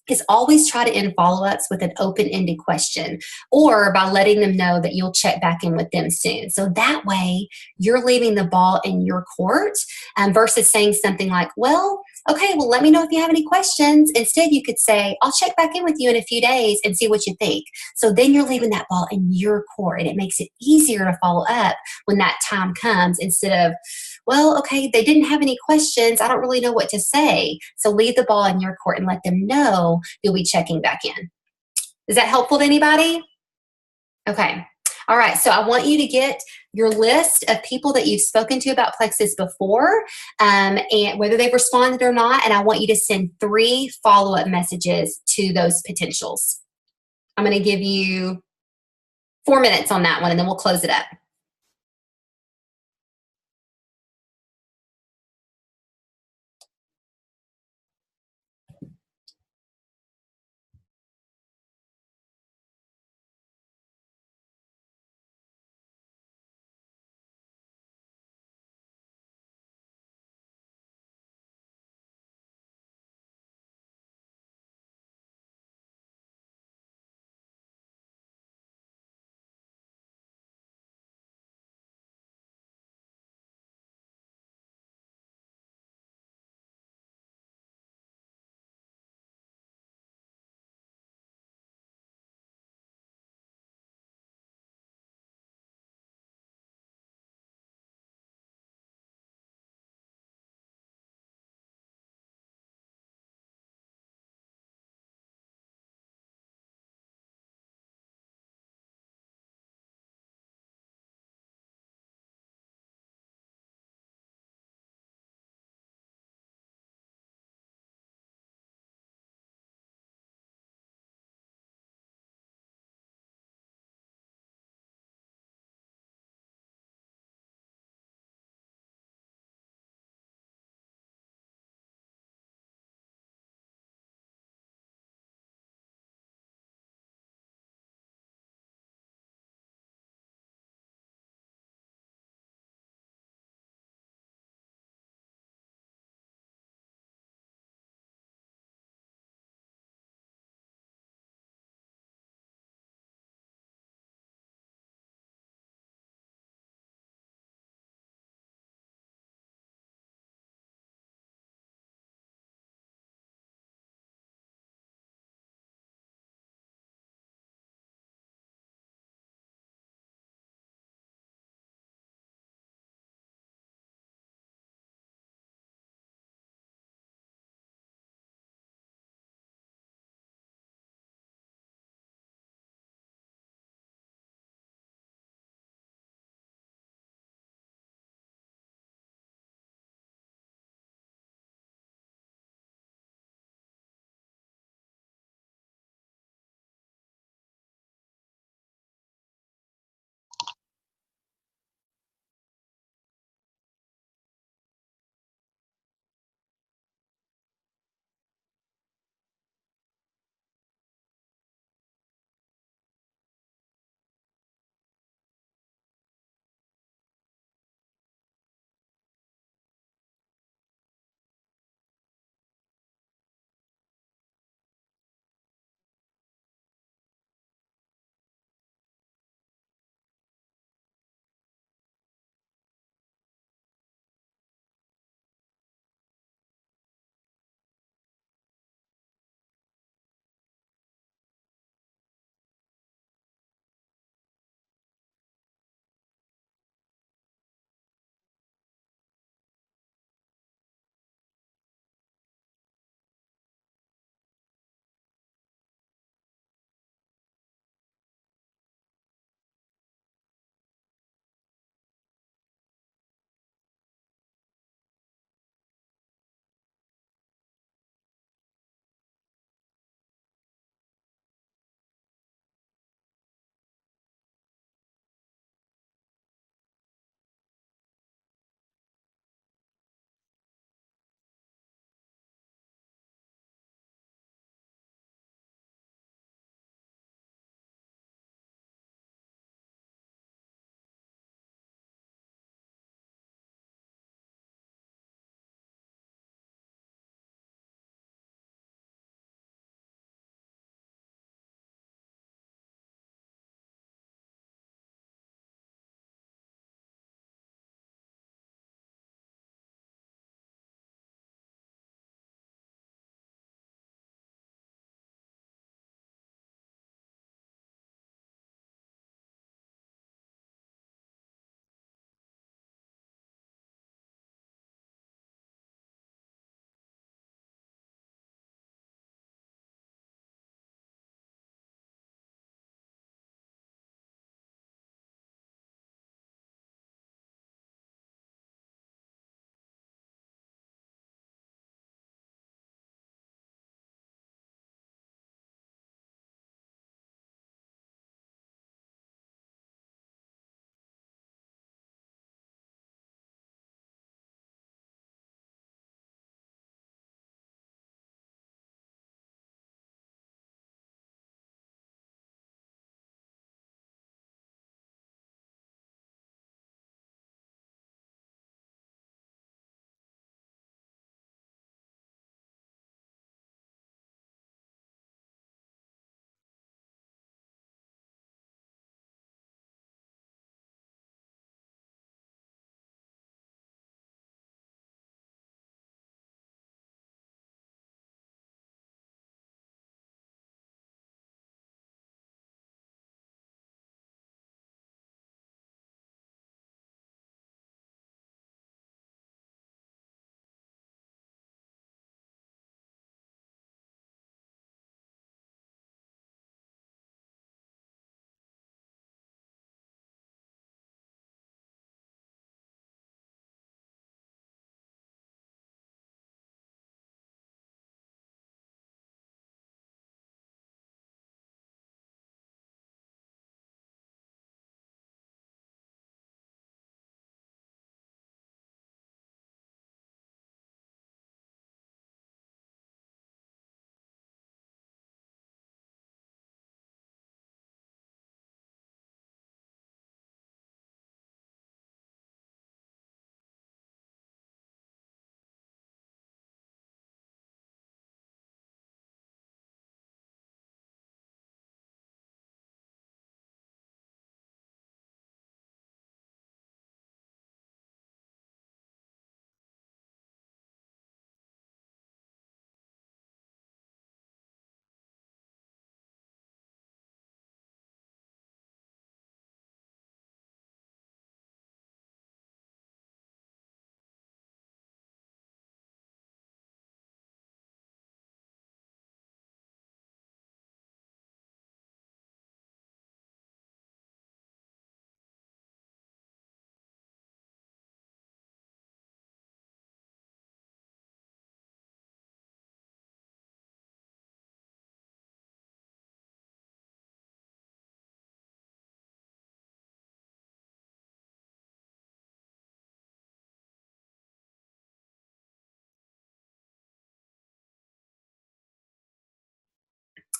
is always try to end follow-ups with an open-ended question or by letting them know that you'll check back in with them soon. So that way you're leaving the ball in your court versus saying something like, well, okay, well, let me know if you have any questions. Instead, you could say, I'll check back in with you in a few days and see what you think. So then you're leaving that ball in your court, and it makes it easier to follow up when that time comes instead of, well, okay, they didn't have any questions. I don't really know what to say. So leave the ball in your court and let them know you'll be checking back in. Is that helpful to anybody? Okay. All right. So I want you to get your list of people that you've spoken to about Plexus before and whether they've responded or not. And I want you to send 3 follow-up messages to those potentials. I'm going to give you 4 minutes on that one, and then we'll close it up.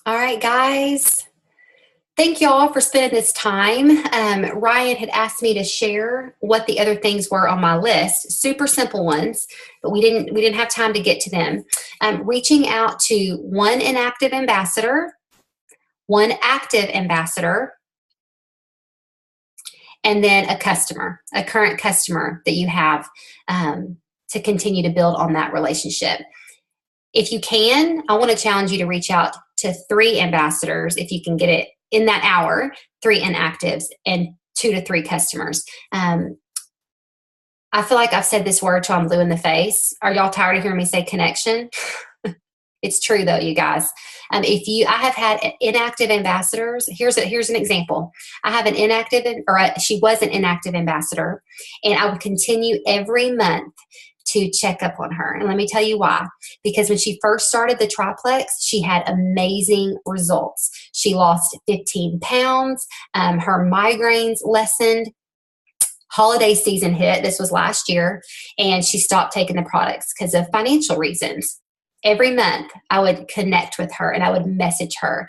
All right, guys. Thank y'all for spending this time. Ryan had asked me to share what the other things were on my list. Super simple ones, but we didn't have time to get to them. Reaching out to one inactive ambassador, one active ambassador, and then a customer, a current customer that you have to continue to build on that relationship. If you can, I want to challenge you to reach out to 3 ambassadors if you can get it in that hour, 3 inactives, and 2 to 3 customers. I feel like I've said this word till I'm blue in the face. Are y'all tired of hearing me say connection? It's true though, you guys. I have had inactive ambassadors. Here's an example. I have an inactive, she was an inactive ambassador, and I would continue every month to check up on her. And let me tell you why. Because when she first started the triplex, she had amazing results. She lost 15 pounds. Her migraines lessened. Holiday season hit. This was last year, and she stopped taking the products because of financial reasons. Every month, I would connect with her and I would message her,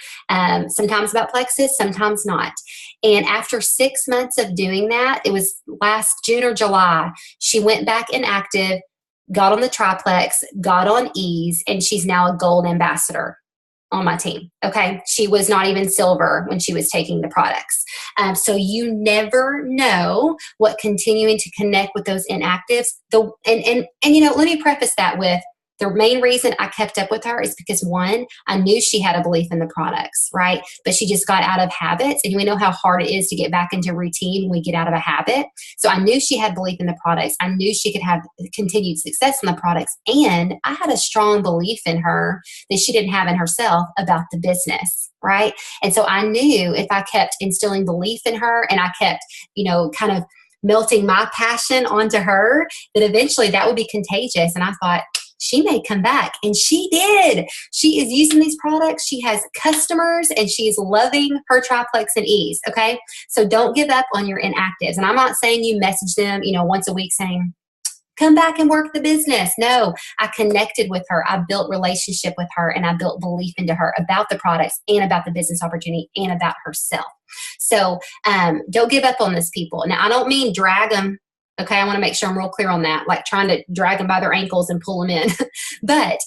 sometimes about Plexus, sometimes not. And after 6 months of doing that, it was last June or July, she went back inactive, got on the triplex, got on ease, and she's now a gold ambassador on my team. Okay. She was not even silver when she was taking the products. So you never know what continuing to connect with those inactives. And let me preface that with, the main reason I kept up with her is because, one, I knew she had a belief in the products, right? But she just got out of habits. And we know how hard it is to get back into routine when we get out of a habit. So I knew she had belief in the products. I knew she could have continued success in the products. And I had a strong belief in her that she didn't have in herself about the business, right? And so I knew if I kept instilling belief in her and I kept, kind of melting my passion onto her, that eventually that would be contagious. And I thought, she may come back. And she did. She is using these products. She has customers and she's loving her triplex and ease. Okay. So don't give up on your inactives. And I'm not saying you message them, once a week saying, come back and work the business. No, I connected with her. I built relationship with her and I built belief into her about the products and about the business opportunity and about herself. So don't give up on this, people. Now, I don't mean drag them. Okay, I want to make sure I'm real clear on that, like trying to drag them by their ankles and pull them in, but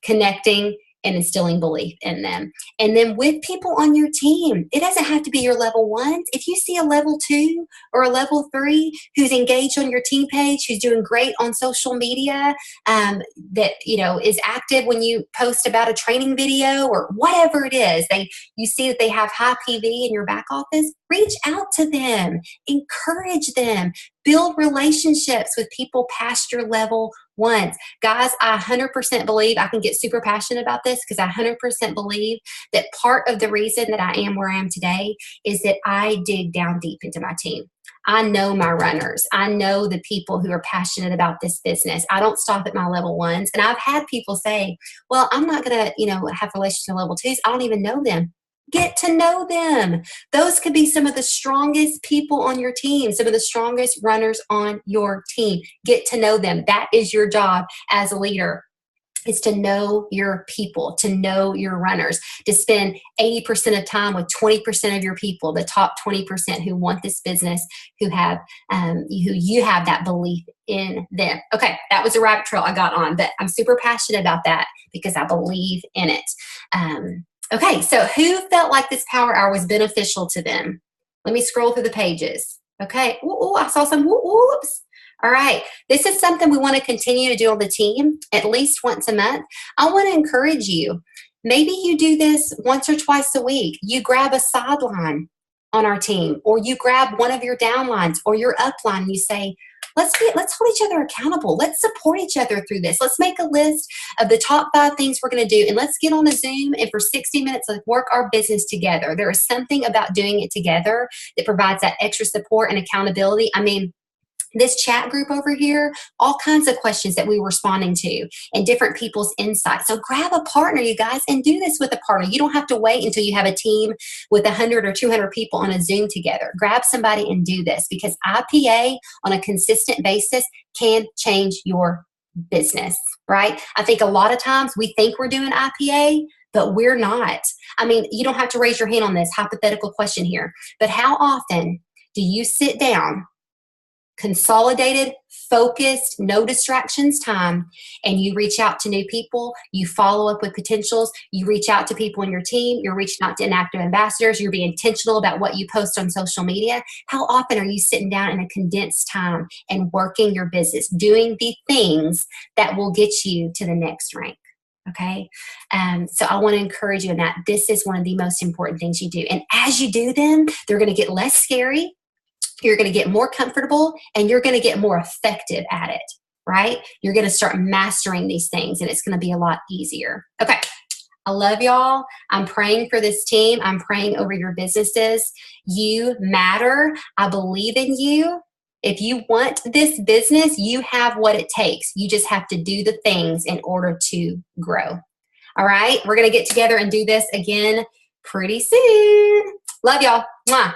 connecting and instilling belief in them. And then with people on your team, it doesn't have to be your level 1s. If you see a level 2 or a level 3 who's engaged on your team page, who's doing great on social media, that is active when you post about a training video or whatever it is, you see that they have high PV in your back office, reach out to them, encourage them, build relationships with people past your level 1s. Guys, I 100% believe, I can get super passionate about this because I 100% believe that part of the reason that I am where I am today is that I dig down deep into my team. I know my runners. I know the people who are passionate about this business. I don't stop at my level 1s. And I've had people say, well, I'm not going to, have relationships with level 2s. I don't even know them. Get to know them. Those could be some of the strongest people on your team, some of the strongest runners on your team. Get to know them. That is your job as a leader. Is to know your people, to know your runners, to spend 80% of time with 20% of your people, the top 20% who want this business, who you have that belief in them. Okay, that was a rabbit trail I got on, but I'm super passionate about that because I believe in it. Okay, so who felt like this power hour was beneficial to them? Let me scroll through the pages. Okay, ooh, I saw some whoops. All right, this is something we want to continue to do on the team at least once a month. I want to encourage you. Maybe you do this once or twice a week. You grab a sideline on our team, or you grab one of your downlines or your upline and you say, let's hold each other accountable. Let's support each other through this. Let's make a list of the top 5 things we're going to do, and let's get on a Zoom and for 60 minutes, let's work our business together. There is something about doing it together that provides that extra support and accountability. I mean, this chat group over here, all kinds of questions that we were responding to and different people's insights. So grab a partner, you guys, and do this with a partner. You don't have to wait until you have a team with 100 or 200 people on a Zoom together. Grab somebody and do this, because IPA on a consistent basis can change your business, right? I think a lot of times we think we're doing IPA, but we're not. I mean, you don't have to raise your hand on this hypothetical question here, but how often do you sit down, consolidated, focused, no distractions time, and you reach out to new people, you follow up with potentials, you reach out to people in your team, you're reaching out to inactive ambassadors, you're being intentional about what you post on social media? How often are you sitting down in a condensed time and working your business, doing the things that will get you to the next rank? Okay. So I want to encourage you in that. This is one of the most important things you do. And as you do them, they're going to get less scary. You're going to get more comfortable, and you're going to get more effective at it, right? You're going to start mastering these things, and it's going to be a lot easier. Okay. I love y'all. I'm praying for this team. I'm praying over your businesses. You matter. I believe in you. If you want this business, you have what it takes. You just have to do the things in order to grow. All right. We're going to get together and do this again pretty soon. Love y'all. Mwah.